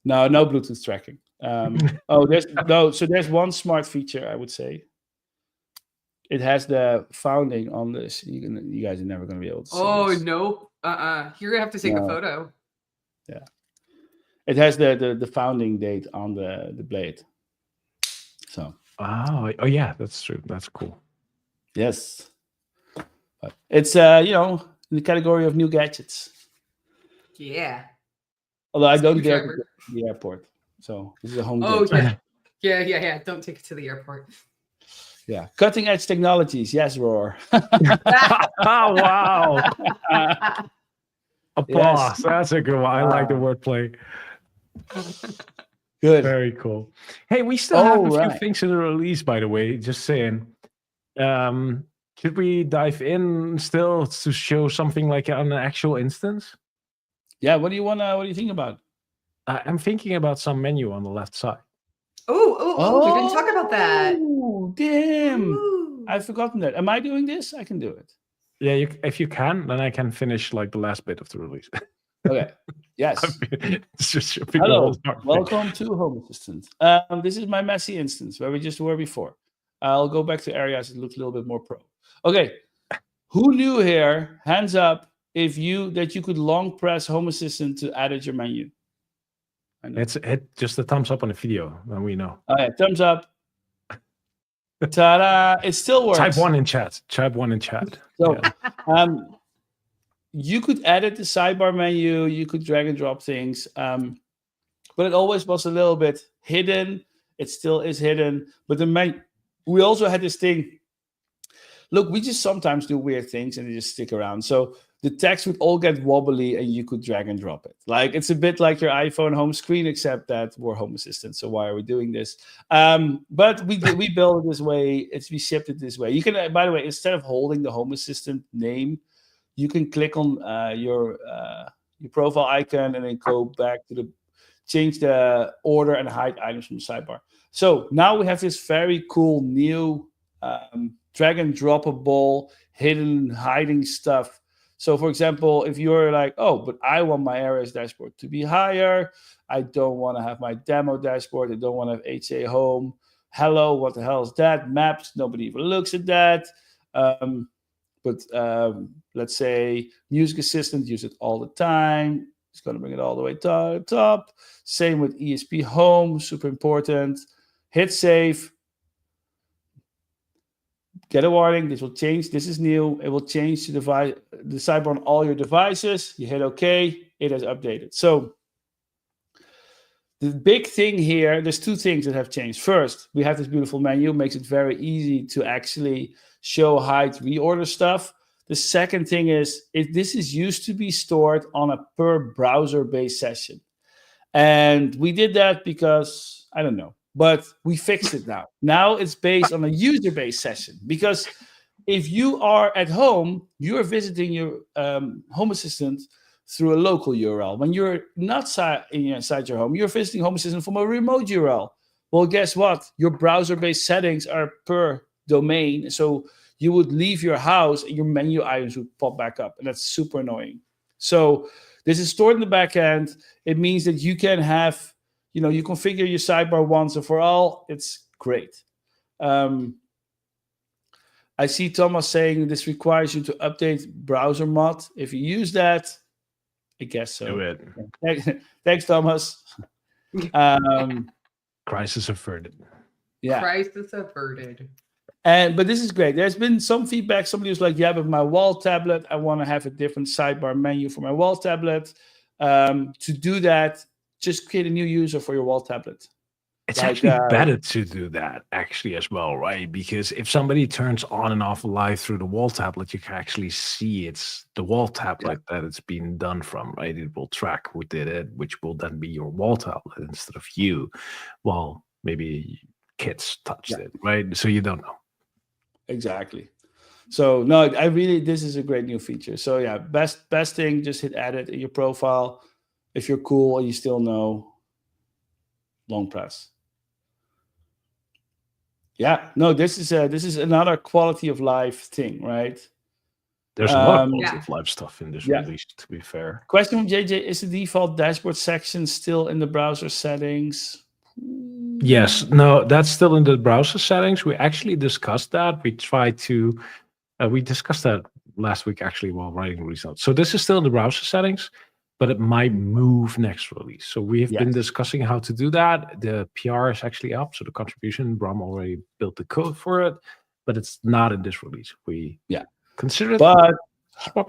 No Bluetooth tracking. There's one smart feature, I would say. It has the founding on this. You guys are never going to be able to see this. No. You're going to have to take a photo. Yeah. It has the founding date on the blade. So. Oh yeah, that's true. That's cool. Yes. But it's in the category of new gadgets. Yeah. Although I don't dare to go to the airport. So this is a home gadget. Yeah. Don't take it to the airport. Yeah, cutting edge technologies. Yes, Roar. Oh, wow. Applause. Yes. That's a good one. I like the wordplay. Good. Very cool. Hey, we still have a few things in the release, by the way. Just saying. Should we dive in still to show something like on an actual instance? Yeah. What do you think about? I'm thinking about some menu on the left side. Oh, we didn't talk about that. Oh, damn. I've forgotten that. Am I doing this? I can do it. Yeah, if you can, then I can finish like the last bit of the release. Okay. Yes. Hello. Welcome to Home Assistant. This is my messy instance where we just were before. I'll go back to areas that look a little bit more pro. Okay. Who knew here, hands up, that you could long press Home Assistant to edit your menu? It's just a thumbs up on the video, and we know. Okay, thumbs up. Ta-da! It still works. Type 1 in chat. So, you could edit the sidebar menu. You could drag and drop things, but it always was a little bit hidden. It still is hidden. But we also had this thing. Look, we just sometimes do weird things and they just stick around. So the text would all get wobbly and you could drag and drop it. Like it's a bit like your iPhone home screen, except that we're Home Assistant. So why are we doing this? But we build it this way. We shipped it this way. You can, by the way, instead of holding the Home Assistant name, you can click on your profile icon and then go back to change the order and hide items from the sidebar. So now we have this very cool new drag and droppable hidden hiding stuff. So for example, if you're like, oh, but I want my areas dashboard to be higher. I don't want to have my demo dashboard. I don't want to have HA home. Hello, what the hell is that? Maps, nobody even looks at that. But let's say music assistant, use it all the time. It's going to bring it all the way to the top. Same with ESP home, super important. Hit save. Get a warning. This will change. This is new. It will change the sidebar on all your devices. You hit OK. It has updated. So the big thing here, there's two things that have changed. First, we have this beautiful menu. It makes it very easy to actually show, hide, reorder stuff. The second thing is, this is used to be stored on a per browser-based session. And we did that because, I don't know, but we fixed it now. Now it's based on a user-based session. Because if you are at home, you're visiting your Home Assistant through a local URL. When you're not inside your home, you're visiting Home Assistant from a remote URL. Well, guess what? Your browser-based settings are per domain. So you would leave your house and your menu items would pop back up. And that's super annoying. So this is stored in the back end. It means that you can have, you configure your sidebar once and for all. It's great. I see Thomas saying this requires you to update browser mod. If you use that, I guess so. Do it. Thanks, Thomas. Crisis averted. Yeah. Crisis averted. But this is great. There's been some feedback. Somebody was like, yeah, but my wall tablet, I want to have a different sidebar menu for my wall tablet. To do that, just create a new user for your wall tablet. It's actually better to do that actually as well, right? Because if somebody turns on and off live through the wall tablet, you can actually see it's the wall tablet that it's been done from, right? It will track who did it, which will then be your wall tablet instead of you. Well, maybe kids touched it, right? So you don't know. Exactly. So no, this is a great new feature. So yeah, best thing, just hit edit in your profile. If you're cool and you still know, long press. Yeah, no, this is another quality of life thing, right? There's a lot of quality of life stuff in this release, to be fair. Question from JJ, is the default dashboard section still in the browser settings? Yes, no, that's still in the browser settings. We actually discussed that. We discussed that last week actually while writing release notes. So this is still in the browser settings, but it might move next release. So we have been discussing how to do that. The PR is actually up, so the contribution, Bram already built the code for it, but it's not in this release. We consider it. But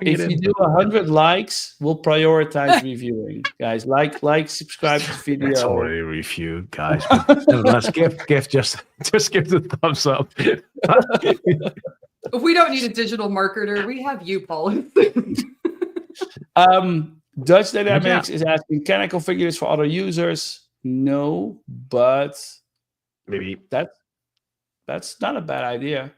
if you do 100 likes, we'll prioritize reviewing, guys. Like, subscribe to the video. It's already reviewed, guys. Let's give just give the thumbs up. We don't need a digital marketer. We have you, Paul. Dutch Dynamics is asking, can I configure this for other users? No, but maybe that's not a bad idea.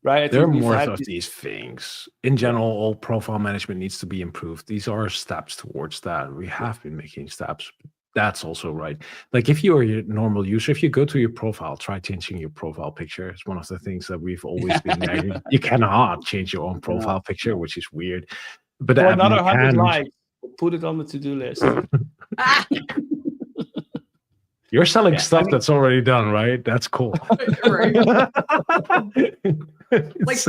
Right. There are more of these things. In general, all profile management needs to be improved. These are steps towards that. We have been making steps. That's also right. Like if you are a normal user, if you go to your profile, try changing your profile picture. It's one of the things that we've always been nagging. You cannot change your own profile picture, which is weird. But for another 100 likes, put it on the to-do list. You're selling stuff that's already done, right? That's cool. Like,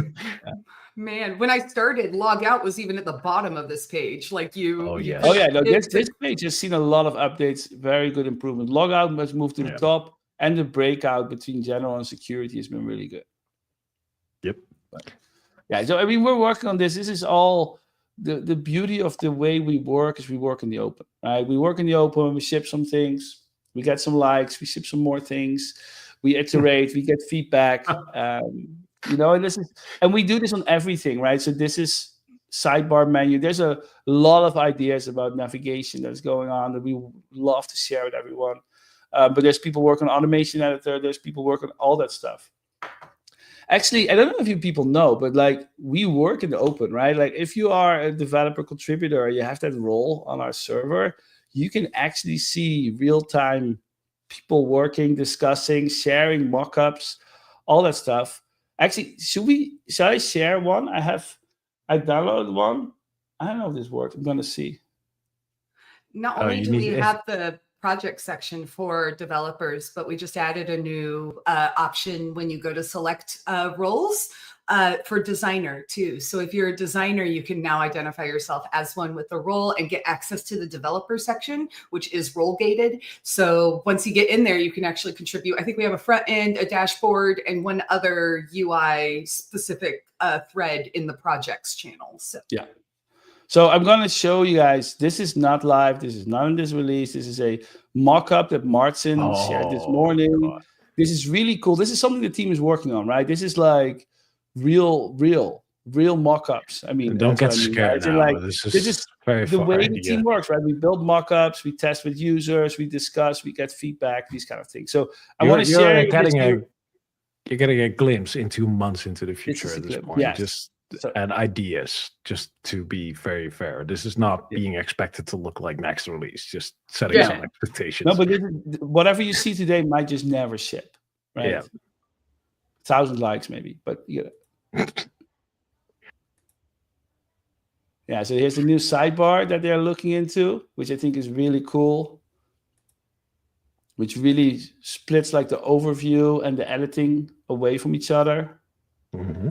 man, when I started, log out was even at the bottom of this page. Like you. Oh yeah. No, this page has seen a lot of updates. Very good improvement. Log out must move to the top, and the breakout between general and security has been really good. Yep. But, so I mean, we're working on this. This is all the beauty of the way we work. Is we work in the open, right? We work in the open. We ship some things. We get some likes. We ship some more things. We iterate. We get feedback. And we do this on everything, right? So this is sidebar menu. There's a lot of ideas about navigation that's going on that we love to share with everyone. But there's people working on automation editor. There's people working on all that stuff. Actually, I don't know if you people know, but like we work in the open, right? Like if you are a developer contributor, you have that role on our server, you can actually see real-time people working, discussing, sharing mock-ups, all that stuff. Actually, shall I share one? I downloaded one. I don't know if this works. I'm gonna see. Not only do we have the project section for developers, but we just added a new option when you go to select roles for designer too. So if you're a designer, you can now identify yourself as one with the role and get access to the developer section, which is role gated. So once you get in there, you can actually contribute. I think we have a front end, a dashboard, and one other UI specific thread in the projects channel. So yeah. So I'm going to show you guys, this is not live. This is not in this release. This is a mock-up that Martin shared this morning. God. This is really cool. This is something the team is working on, right? This is like real mock-ups. I mean, don't get scared now. Like, this is very the way the team works, right? We build mock-ups, we test with users, we discuss, we get feedback, these kind of things. So I want to share. You're getting a glimpse into months into the future at this point. Yes. And ideas, just to be very fair. This is not being expected to look like next release, just setting some expectations. No, but whatever you see today might just never ship, right? Yeah. 1,000 likes maybe, but yeah, so here's the new sidebar that they're looking into, which I think is really cool, which really splits like the overview and the editing away from each other. Mm-hmm.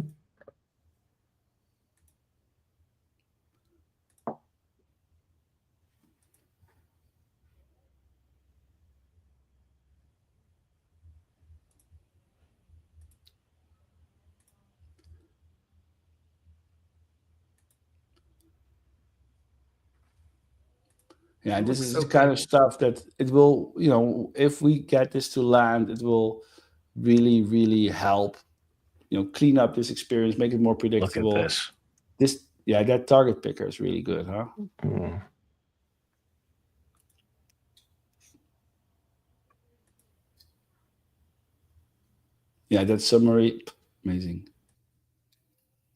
Yeah, this is the kind of stuff that it will, if we get this to land, it will really, really help, clean up this experience, make it more predictable. Look at this. That target picker is really good, huh? Mm. Yeah, that summary, amazing.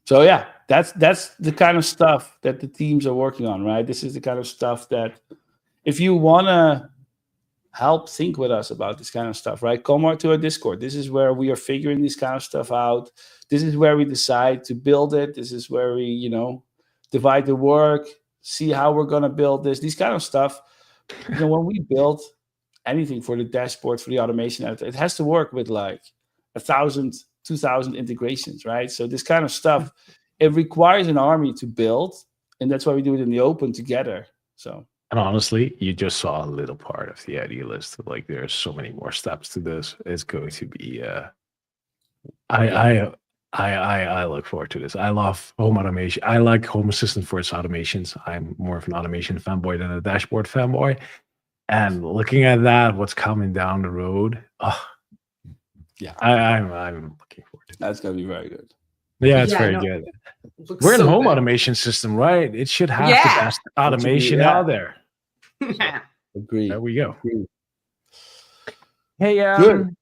So yeah, that's the kind of stuff that the teams are working on, right? This is the kind of stuff that if you want to help think with us about this kind of stuff, right? Come on to our Discord. This is where we are figuring this kind of stuff out. This is where we decide to build it. This is where we, divide the work, see how we're going to build this, these kind of stuff. When we build anything for the dashboard, for the automation, it has to work with like 1,000, 2,000 integrations, right? So this kind of stuff, it requires an army to build, and that's why we do it in the open together. So, and honestly, you just saw a little part of the idea list. Like there's so many more steps to this. It's going to be. I look forward to this. I love home automation. I like Home Assistant for its automations. I'm more of an automation fanboy than a dashboard fanboy. And looking at that, what's coming down the road, yeah, I'm looking forward to it. That's gonna be very good. Yeah, it's very good. We're in home automation system, right? It should have the best automation out there. Agree. There we go. Agree. Hey, good.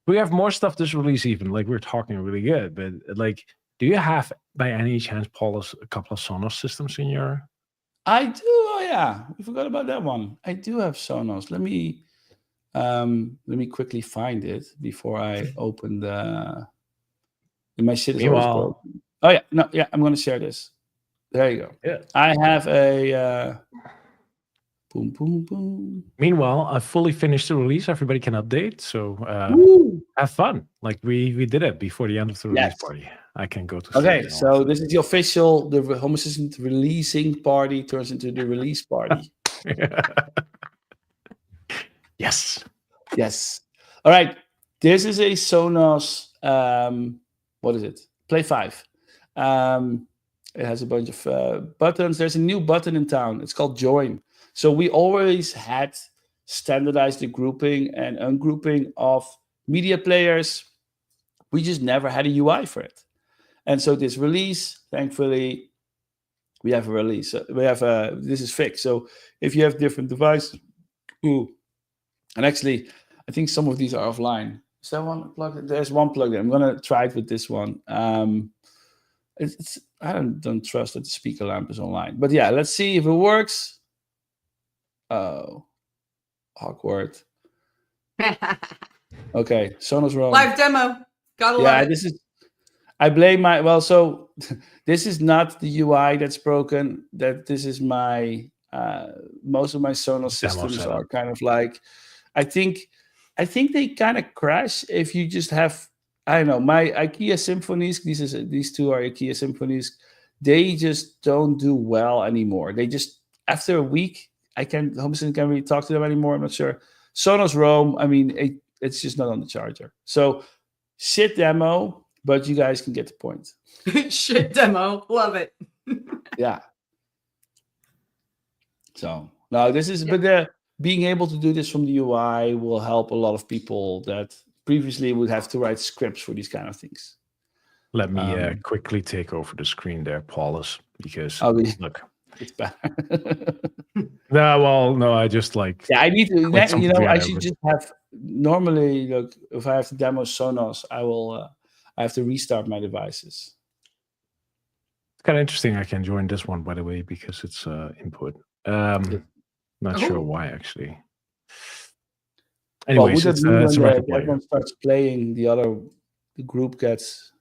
We have more stuff this release even. Like we're talking really good, but like, do you have by any chance, Paul, a couple of Sonos systems in your? I do. Oh yeah, we forgot about that one. I do have Sonos. Let me quickly find it before I open the. My shit is always broken. Oh yeah, no, yeah. I'm gonna share this. There you go. Yeah. I have a. Boom, boom, boom. Meanwhile, I fully finished the release. Everybody can update. So have fun. Like we did it before the end of the release party. I can go to. Okay, so this is the official. The Home Assistant releasing party turns into the release party. Yes. Yes. All right. This is a Sonos. What is it? Play 5. It has a bunch of buttons. There's a new button in town. It's called Join. So we always had standardized the grouping and ungrouping of media players. We just never had a UI for it. And so this release, thankfully, we have a release. This is fixed. So if you have different devices, and actually, I think some of these are offline. Is that one plugin? There's one plugin. I'm gonna try it with this one. It's I don't trust that the speaker lamp is online, but yeah, let's see if it works. Oh, awkward. Okay, Sonos Roam. Live demo. Gotta love it. This is. I blame my so. This is not the UI that's broken. This is my most of my Sonos systems are kind of like. I think they kind of crash if you just have. I don't know, my IKEA Symphonies. These two are IKEA Symphonies. They just don't do well anymore. They just after a week, HomeSystem can't really talk to them anymore. I'm not sure. Sonos Roam. I mean, it's just not on the charger. So shit demo, but you guys can get the point. Shit demo, love it. Yeah. So no, this is but being able to do this from the UI will help a lot of people that previously would have to write scripts for these kind of things. Let me quickly take over the screen there, Paulus, because look, it's better. No, I just like. Yeah, I need to. I should just have. Normally, look, if I have to demo Sonos, I have to restart my devices. It's kind of interesting. I can join this one, by the way, because it's input. Not sure why actually. Anyways, it's a record player. Everyone starts playing, the group gets.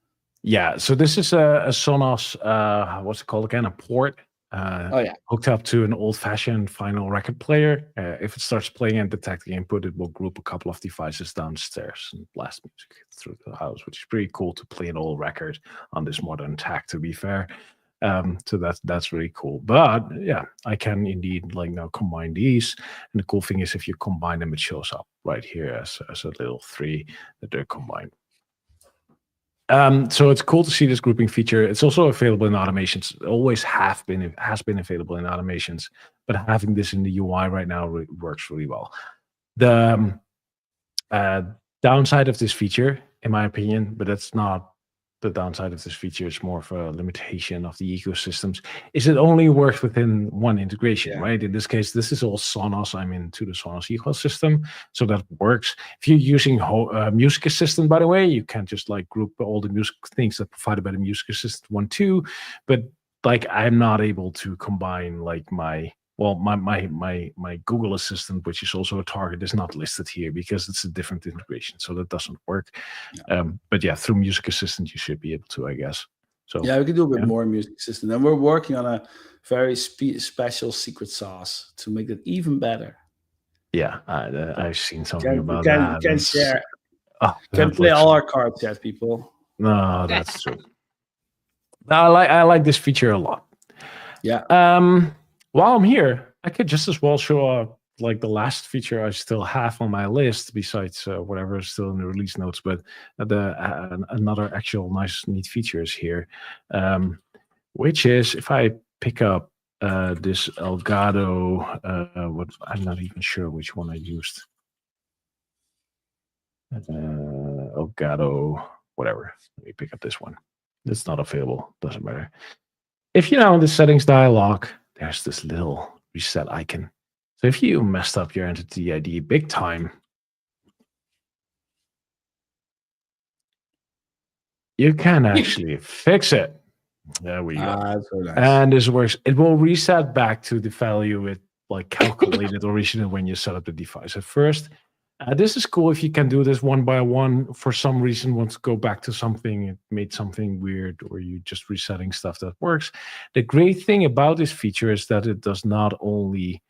Yeah, so this is a Sonos, what's it called again? A port. Hooked up to an old-fashioned vinyl record player. If it starts playing and detecting input, it will group a couple of devices downstairs and blast music through the house, which is pretty cool to play an old record on this modern tech, to be fair. So that's really cool. But yeah, I can indeed now combine these. And the cool thing is if you combine them, it shows up right here as a little 3 that they're combined. So it's cool to see this grouping feature. It's also available in automations. It always has been available in automations, but having this in the UI right now works really well. The downside of this feature, in my opinion, but that's not the downside of this feature, it's more of a limitation of the ecosystems, is it only works within one integration, right? In this case, this is all Sonos. I'm into the Sonos ecosystem, so that works. If you're using Music Assistant, by the way, you can just group all the music things that are provided by the Music Assistant one too. But I'm not able to combine my Google Assistant, which is also a target, is not listed here because it's a different integration, so that doesn't work. But yeah, through Music Assistant, you should be able to, I guess. So yeah, we can do a bit more Music Assistant, and we're working on a very special secret sauce to make it even better. Yeah, I've seen something about that. Can share. Can play all our cards yet, people. No, that's true. I like this feature a lot. Yeah. While I'm here, I could just as well show the last feature I still have on my list, besides whatever is still in the release notes. But another actual neat feature is here, which is if I pick up this Elgato, I'm not even sure which one I used. Elgato, whatever. Let me pick up this one. It's not available. Doesn't matter. If you in the settings dialog, there's this little reset icon. So if you messed up your entity ID big time, you can actually fix it. There we go. That's so nice. And this works. It will reset back to the value it calculated originally when you set up the device at first. This is cool if you can do this one by one. For some reason, want to go back to something, it made something weird, or you just resetting stuff that works. The great thing about this feature is that it does not only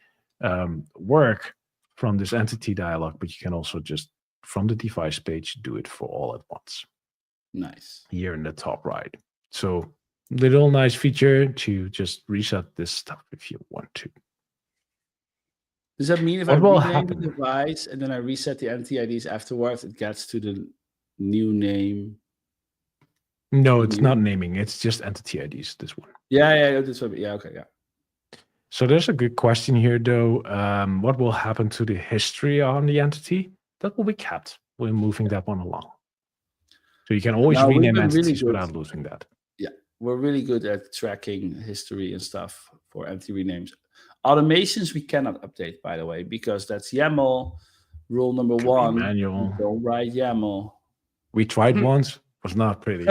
work from this entity dialog, but you can also just from the device page do it for all at once. Nice. Here in the top right. So little nice feature to just reset this stuff if you want to. Does that mean if I rename the device and then I reset the entity IDs afterwards, it gets to the new name? No, it's not naming. It's just entity IDs, this one. Yeah. This one. Yeah, okay, yeah. So there's a good question here, though. What will happen to the history on the entity? That will be kept. We're moving that one along. So you can always rename entities without losing that. Yeah, we're really good at tracking history and stuff for entity renames. Automations we cannot update, by the way, because that's YAML. Rule number one: manual. Don't write YAML. We tried once. Was not pretty.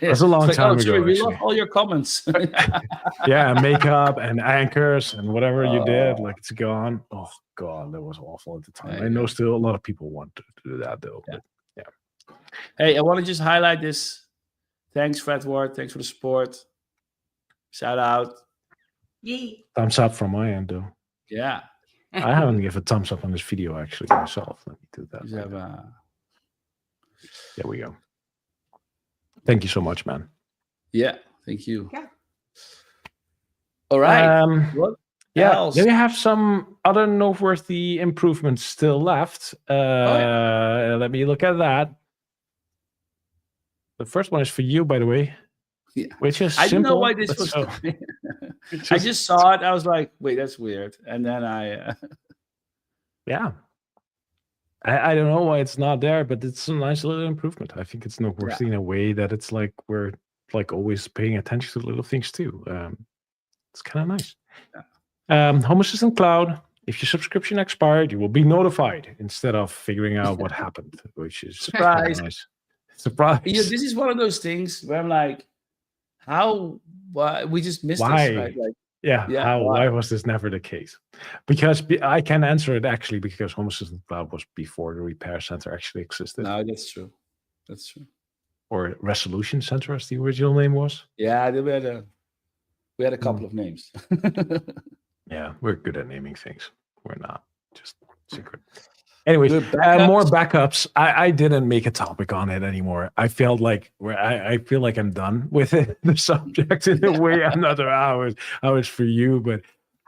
That's a long time ago. We lost all your comments. Yeah, makeup and anchors and whatever you did, like it's gone. Oh God, that was awful at the time. I know still a lot of people want to do that though. Yeah. But yeah. Hey, I want to just highlight this. Thanks, Fred Ward. Thanks for the support. Shout out. Yay. Thumbs up from my end though. Yeah. I haven't given a thumbs up on this video actually myself. Let me do that. There we go. Thank you so much, man. Yeah, thank you. Yeah. All right. What else? Do we have some other noteworthy improvements still left? Let me look at that. The first one is for you, by the way. Yeah. Which is I simple. don't know why this was. I just saw it. I was like, wait, that's weird. And then yeah. I don't know why it's not there, but it's a nice little improvement. I think it's noteworthy in a way that it's like we're like always paying attention to little things too. It's kind of nice. Yeah. Home Assistant Cloud. If your subscription expired, you will be notified instead of figuring out what happened, which is surprise. Nice. Surprise. Yeah, this is one of those things where I'm like, why we just missed this, right? Like, why was this never the case? Because I can answer it actually because Home Assistant Cloud was before the Repair Center actually existed. No, that's true. That's true. Or Resolution Center, as the original name was. Yeah, we had a couple of names. Yeah, we're good at naming things. We're not just secret. Anyways, more backups. I didn't make a topic on it anymore. I felt like I feel like I'm done with it, the subject in a way. Another hours for you, but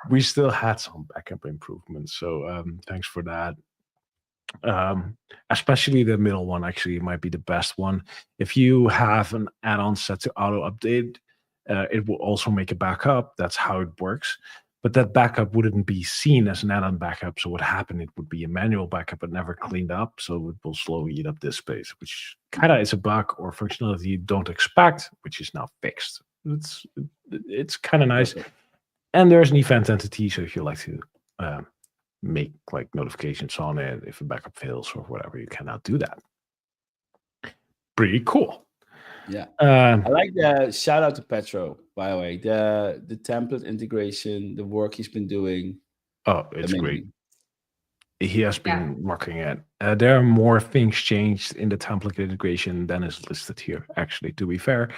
we still had some backup improvements. So thanks for that. Especially the middle one actually might be the best one. If you have an add-on set to auto update, it will also make a backup. That's how it works. But that backup wouldn't be seen as an add-on backup. So what happened, it would be a manual backup, but never cleaned up. So it will slowly eat up disk space, which kind of is a bug or functionality you don't expect, which is now fixed. It's kind of nice. And there's an event entity. So if you like to make like notifications on it, if a backup fails or whatever, you can now do that. Pretty cool. Yeah, I like the shout out to Petro, by the way. The template integration, the work he's been doing. Oh, it's great. He has been working it. There are more things changed in the template integration than is listed here, actually, to be fair.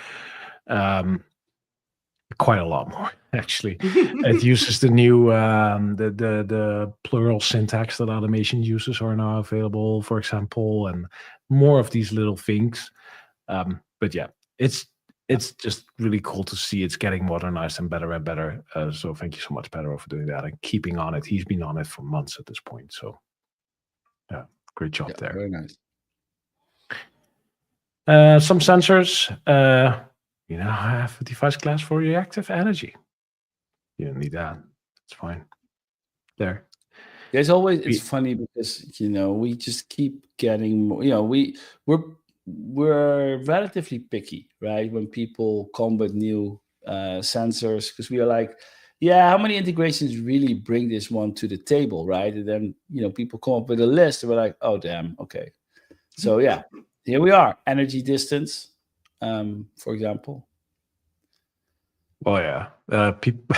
Quite a lot more, actually. It uses the new, the plural syntax that automation uses are now available, for example, and more of these little things. But yeah, it's just really cool to see it's getting modernized and better and better. So thank you so much, Pedro, for doing that and keeping on it. He's been on it for months at this point. So yeah, great job there. Very nice. Some sensors, you now have a device class for reactive energy. You don't need that. It's fine. There. There's always, it's funny because, we just keep getting more, we're relatively picky, right? When people come with new sensors, because we are like, how many integrations really bring this one to the table, right? And then, people come up with a list and we're like, oh, damn, okay. So yeah, here we are. Energy distance, for example. Oh yeah, people.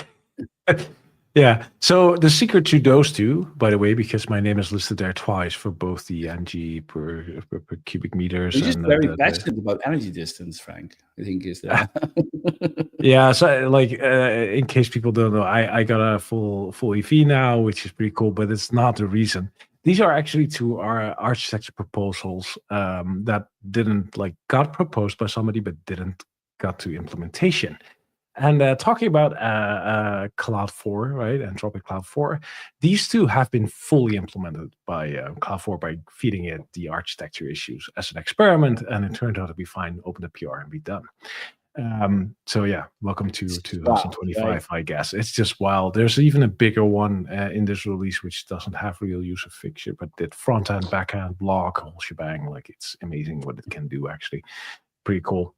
Yeah, so the secret to those two, by the way, because my name is listed there twice for both the energy per cubic meters. You're just very passionate about energy distance, Frank. I think is that. Yeah, so like in case people don't know, I got a full EV now, which is pretty cool, but it's not the reason. These are actually two architecture proposals that didn't got proposed by somebody, but didn't got to implementation. And talking about Cloud 4, right, Anthropic Cloud 4, these two have been fully implemented by Cloud 4 by feeding it the architecture issues as an experiment, and it turned out to be fine. Open the PR and be done. So yeah, welcome to 2025, right. I guess. It's just wild. There's even a bigger one in this release, which doesn't have real user fixture, but did front end, back end, blog, whole shebang. It's amazing what it can do, actually. Pretty cool.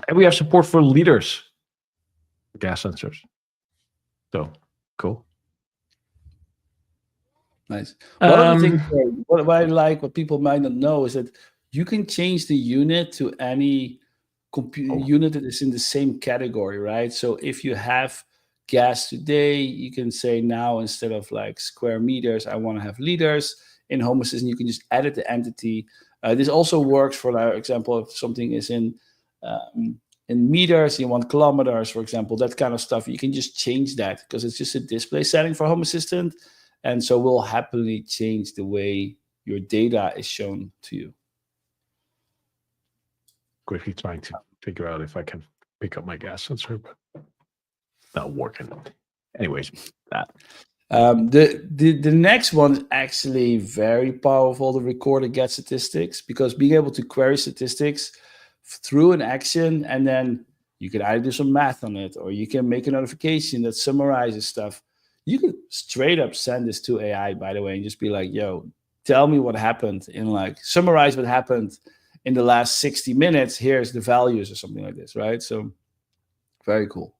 And we have support for leaders. Gas sensors. So cool. Nice. One of the things what I like, what people might not know, is that you can change the unit to any unit that is in the same category, right? So if you have gas today, you can say now, instead of like square meters, I want to have liters. In Home Assistant, you can just edit the entity. This also works for, like, example, if something is in meters, you want kilometers, for example, that kind of stuff. You can just change that because it's just a display setting for Home Assistant. And so we'll happily change the way your data is shown to you. Quickly trying to figure out if I can pick up my gas sensor, but not working. Anyways, that. The next one is actually very powerful, the recorder get statistics, because being able to query statistics through an action, and then you can either do some math on it, or you can make a notification that summarizes stuff. You can straight up send this to AI, by the way, and just be like, yo, tell me what happened in, like, summarize what happened in the last 60 minutes. Here's the values or something like this, right? So very cool.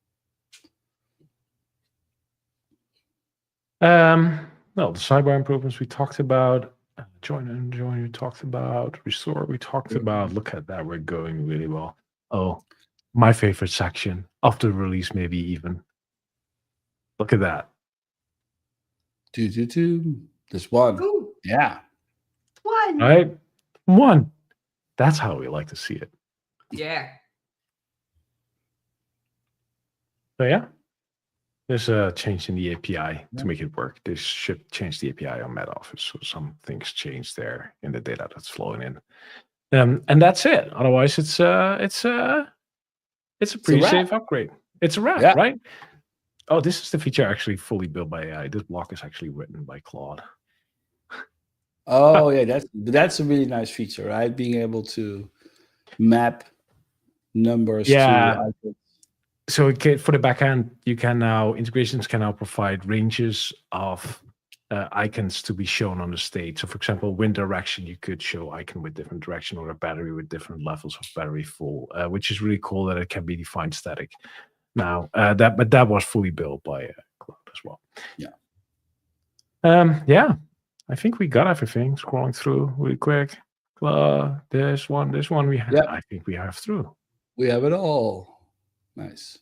Well, the sidebar improvements we talked about, join and join we talked about, restore we talked about. Look at that, we're going really well. Oh, my favorite section of the release, maybe even. Look at that. There's one. Ooh. Yeah. One. Right? One. That's how we like to see it. Yeah. So yeah. There's a change in the API to make it work. This should change the API on Met Office. So some things change there in the data that's flowing in. And that's it. Otherwise, it's a pretty safe upgrade. It's a wrap, right? Oh, this is the feature actually fully built by AI. This block is actually written by Claude. Oh yeah, that's a really nice feature, right? Being able to map numbers to icons. So for the backend, you can now, integrations can now provide ranges of icons to be shown on the state. So for example, wind direction, you could show icon with different direction, or a battery with different levels of battery full, which is really cool that it can be defined static. Now that was fully built by Cloud as well. Yeah. I think we got everything. Scrolling through really quick. This one we have. I think we have through. We have it all. Nice.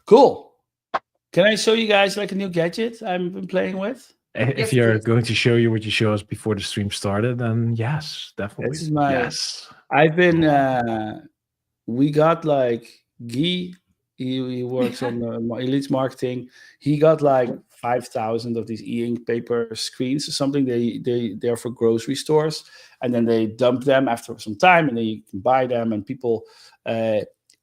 Cool. Can I show you guys like a new gadget I've been playing with? If you're going to show you what you showed us before the stream started, then yes, definitely. This is my. Yes. I've been. We got like Guy. He works on Elite Marketing. He got like 5,000 of these e-ink paper screens or something. They're for grocery stores, and then they dump them after some time, and then you can buy them. And people.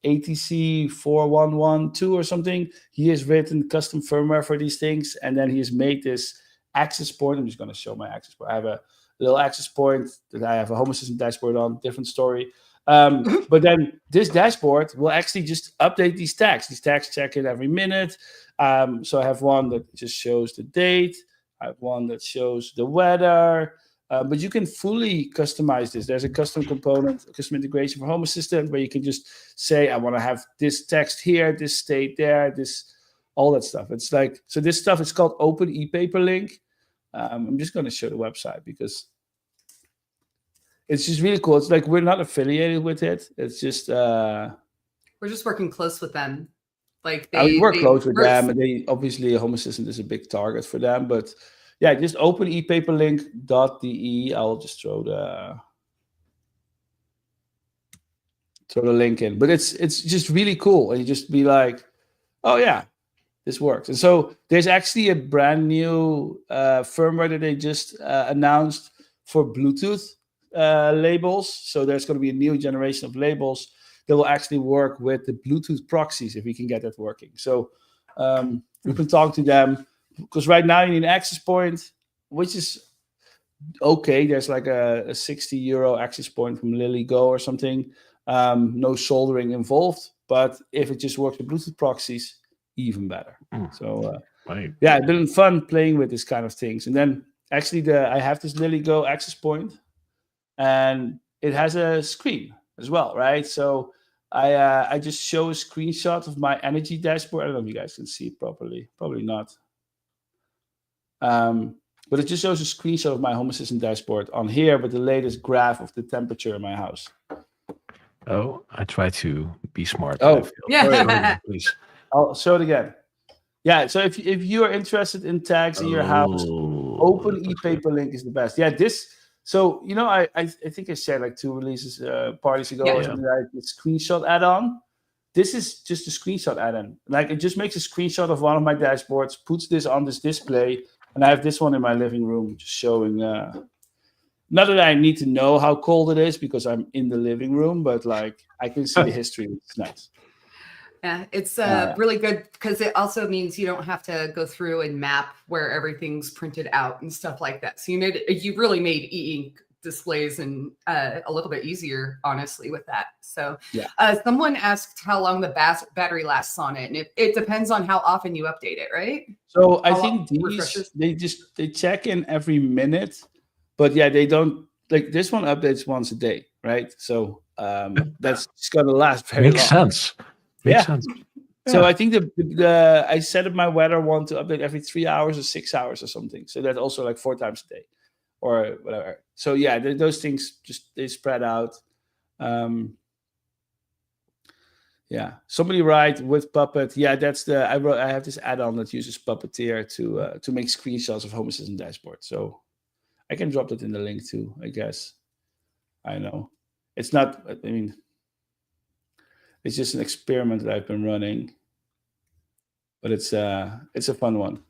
ATC 4112 or something. He has written custom firmware for these things, and then he has made this access point. I'm just going to show my access point. I have a little access point that I have a Home Assistant dashboard on. Different story. But then this dashboard will actually just update these tags. These tags check in every minute. So I have one that just shows the date. I have one that shows the weather. But you can fully customize this. There's a custom component, a custom integration for Home Assistant, where you can just say, I want to have this text here, this state there, this, all that stuff. It's like, so this stuff is called Open ePaper Link. I'm just going to show the website because it's just really cool. It's like, we're not affiliated with it. It's just... we're just working close with them. Like we work close with them, and they obviously, Home Assistant is a big target for them, but... Yeah, just open epaperlink.de. I'll just throw the link in. But it's just really cool. And you just be like, oh yeah, this works. And so there's actually a brand new firmware that they just announced for Bluetooth labels. So there's going to be a new generation of labels that will actually work with the Bluetooth proxies, if we can get that working. So we've been talking to them. Because right now you need an access point, which is okay. There's like a €60 access point from LilyGo or something. No soldering involved. But if it just works with Bluetooth proxies, even better. So yeah, it's been fun playing with this kind of things. And then actually I have this LilyGo access point, and it has a screen as well, right? So I just show a screenshot of my energy dashboard. I don't know if you guys can see it properly. Probably not. But it just shows a screenshot of my Home Assistant dashboard on here with the latest graph of the temperature in my house. Oh, I try to be smart. Oh, yeah. Please. I'll show it again. Yeah, so if you are interested in tags in your house, open ePaper link is the best. Yeah, so I think I shared like 2 releases parties ago or something like the screenshot add-on. This is just a screenshot add-on. Like it just makes a screenshot of one of my dashboards, puts this on this display, and I have this one in my living room just showing. Not that I need to know how cold it is because I'm in the living room, but like I can see the history. It's nice. Yeah, it's really good because it also means you don't have to go through and map where everything's printed out and stuff like that. So you really made e-ink displays and a little bit easier, honestly, with that. So someone asked how long the battery lasts on it, and it depends on how often you update it, right? So I think they check in every minute, but yeah, they don't like this one updates once a day, right? So that's just gonna last very long. Makes sense. Makes sense. So I think the I set up my weather one to update every 3 hours or 6 hours or something. So that's also like 4 times a day or whatever. So yeah, those things they spread out. Yeah, somebody write with Puppet. Yeah, that's I have this add-on that uses Puppeteer to make screenshots of Home Assistant dashboard. So I can drop that in the link too, I guess. I know it's not. I mean, it's just an experiment that I've been running, but it's a fun one.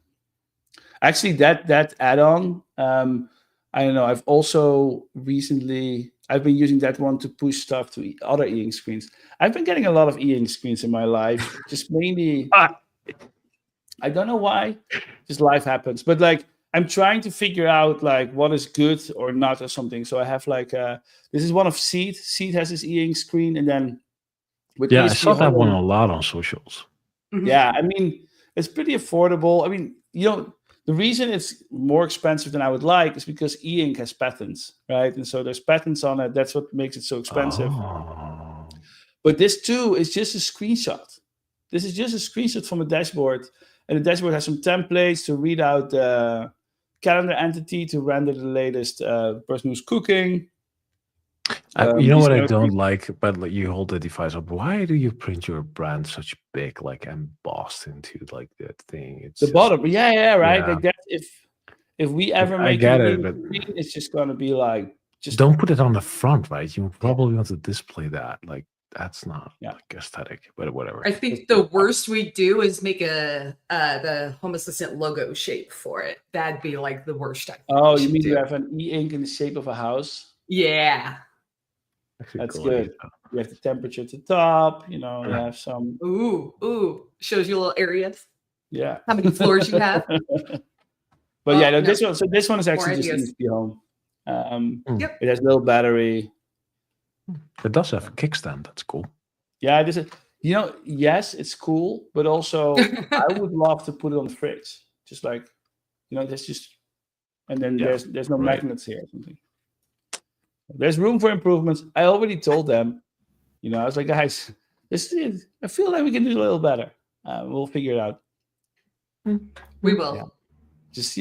Actually, that add-on, I don't know. I've also recently I've been using that one to push stuff to other e-ink screens. I've been getting a lot of e-ink screens in my life, just mainly. I don't know why, just life happens. But like I'm trying to figure out like what is good or not or something. So I have like this is one of Seed. Seed has this e-ink screen, and then. I saw that one a lot on socials. Mm-hmm. Yeah, I mean, it's pretty affordable. I mean, the reason it's more expensive than I would like is because e-ink has patents, right? And so there's patents on it. That's what makes it so expensive. Oh. But this too is just a screenshot. This is just a screenshot from a dashboard. And the dashboard has some templates to read out the calendar entity to render the latest person who's cooking. You know what I don't like, but you hold the device up. Why do you print your brand such big, like embossed into like that thing? It's the bottom, right? Yeah. Like that. If we ever make it's just gonna be like just don't put it on the front, right? You probably want to display that. Like that's not like aesthetic, but whatever. I think the worst we do is make the Home Assistant logo shape for it. That'd be like the worst. Oh, you mean you have an e-ink in the shape of a house? Yeah. That's good. You have the temperature at the top. You have some. Ooh! Shows you little areas. Yeah. How many floors you have? But this one. So this one is actually just easy home. Yep. It has a little battery. It does have a kickstand. That's cool. Yeah, this is. Yes, it's cool, but also I would love to put it on the fridge. Just like, that's just, and then there's no magnets here or something. There's room for improvements. I already told them, I was like, guys, I feel like we can do a little better. We'll figure it out. We will. Yeah. Just,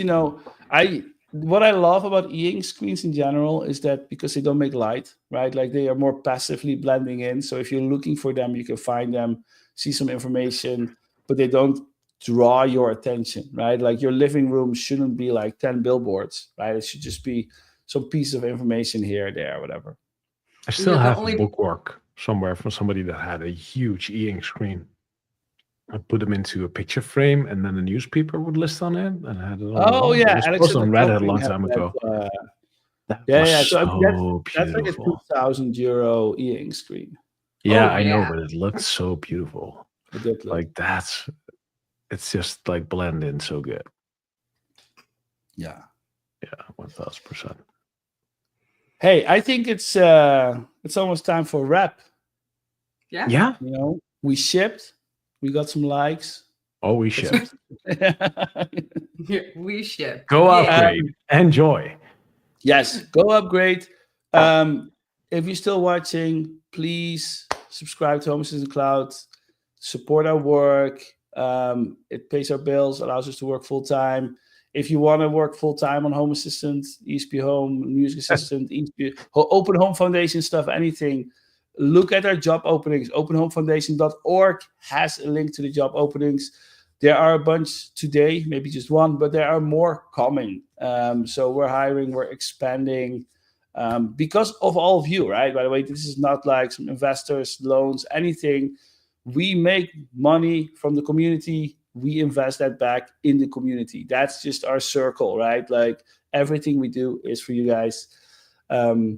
what I love about e-ink screens in general is that because they don't make light, right? Like they are more passively blending in. So if you're looking for them, you can find them, see some information, but they don't draw your attention, right? Like your living room shouldn't be like 10 billboards, right? It should just be some piece of information here, there, whatever. I still have a bookwork somewhere from somebody that had a huge e-ink screen. I put them into a picture frame, and then the newspaper would list on it, and I had it on. Oh yeah, it was on Reddit a long time ago. So that's like a €2,000 e-ink screen. Yeah, I know, but it looked so beautiful. It did look. Like it's just like blend in so good. Yeah. Yeah, 1000%. Hey, I think it's almost time for a wrap. Yeah. Yeah. We shipped. We got some likes. Oh, we shipped. We shipped. Go upgrade. Enjoy. Yes, go upgrade. If you're still watching, please subscribe to Home Assistant Cloud. Support our work. It pays our bills, allows us to work full time. If you want to work full-time on Home Assistant, ESP Home, Music Assistant, ESP, Open Home Foundation stuff, anything, look at our job openings. OpenHomeFoundation.org has a link to the job openings. There are a bunch today, maybe just one, but there are more coming. So we're hiring, we're expanding because of all of you, right? By the way, this is not like some investors, loans, anything. We make money from the community. We invest that back in the community. That's just our circle, right? Like everything we do is for you guys. Buy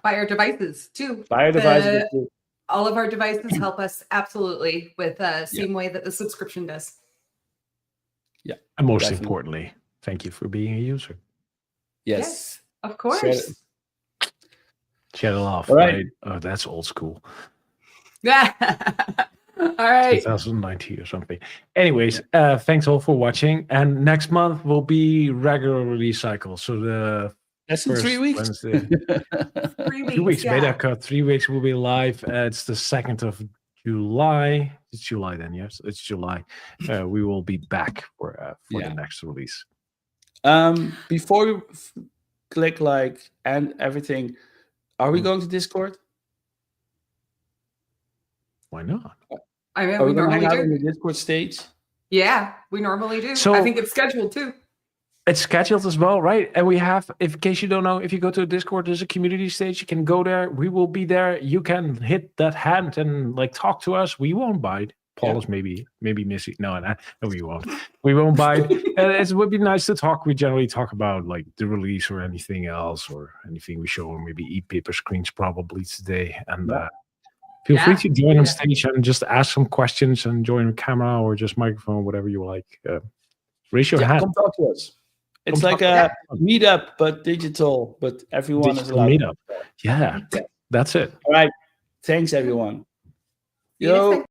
our devices too. Buy our devices too. All of our devices help us absolutely with the same way that the subscription does. Yeah. And most importantly, thank you for being a user. Yes. Of course. Shut it off. All right. Oh, that's old school. Yeah. All right. 2019 or something. Anyways, thanks all for watching. And next month will be regular release cycle. So that's in 3 weeks. Wednesday. 3 weeks. Yeah. Beta cut. 3 weeks will be live. It's the 2nd of July. It's July then, yes. It's July. We will be back for the next release. Before we click like and everything, are we going to Discord? Why not? I mean, are we we normally hang out do. on the Discord stage? Yeah, we normally do. So, I think it's scheduled too. It's scheduled as well, right? And we have, in case you don't know, if you go to Discord, there's a community stage. You can go there. We will be there. You can hit that hand and like talk to us. We won't bite. Paul is maybe missing. No, we won't. We won't bite. And it would be nice to talk. We generally talk about like the release or anything else or anything we show, or maybe e-paper screens probably today. And feel free to join on stage and just ask some questions and join a camera or just microphone, whatever you like. Raise your hand. Come talk to us. It's like a meetup, but digital, but everyone is allowed. Meetup. Yeah, that's it. All right. Thanks, everyone. Yo.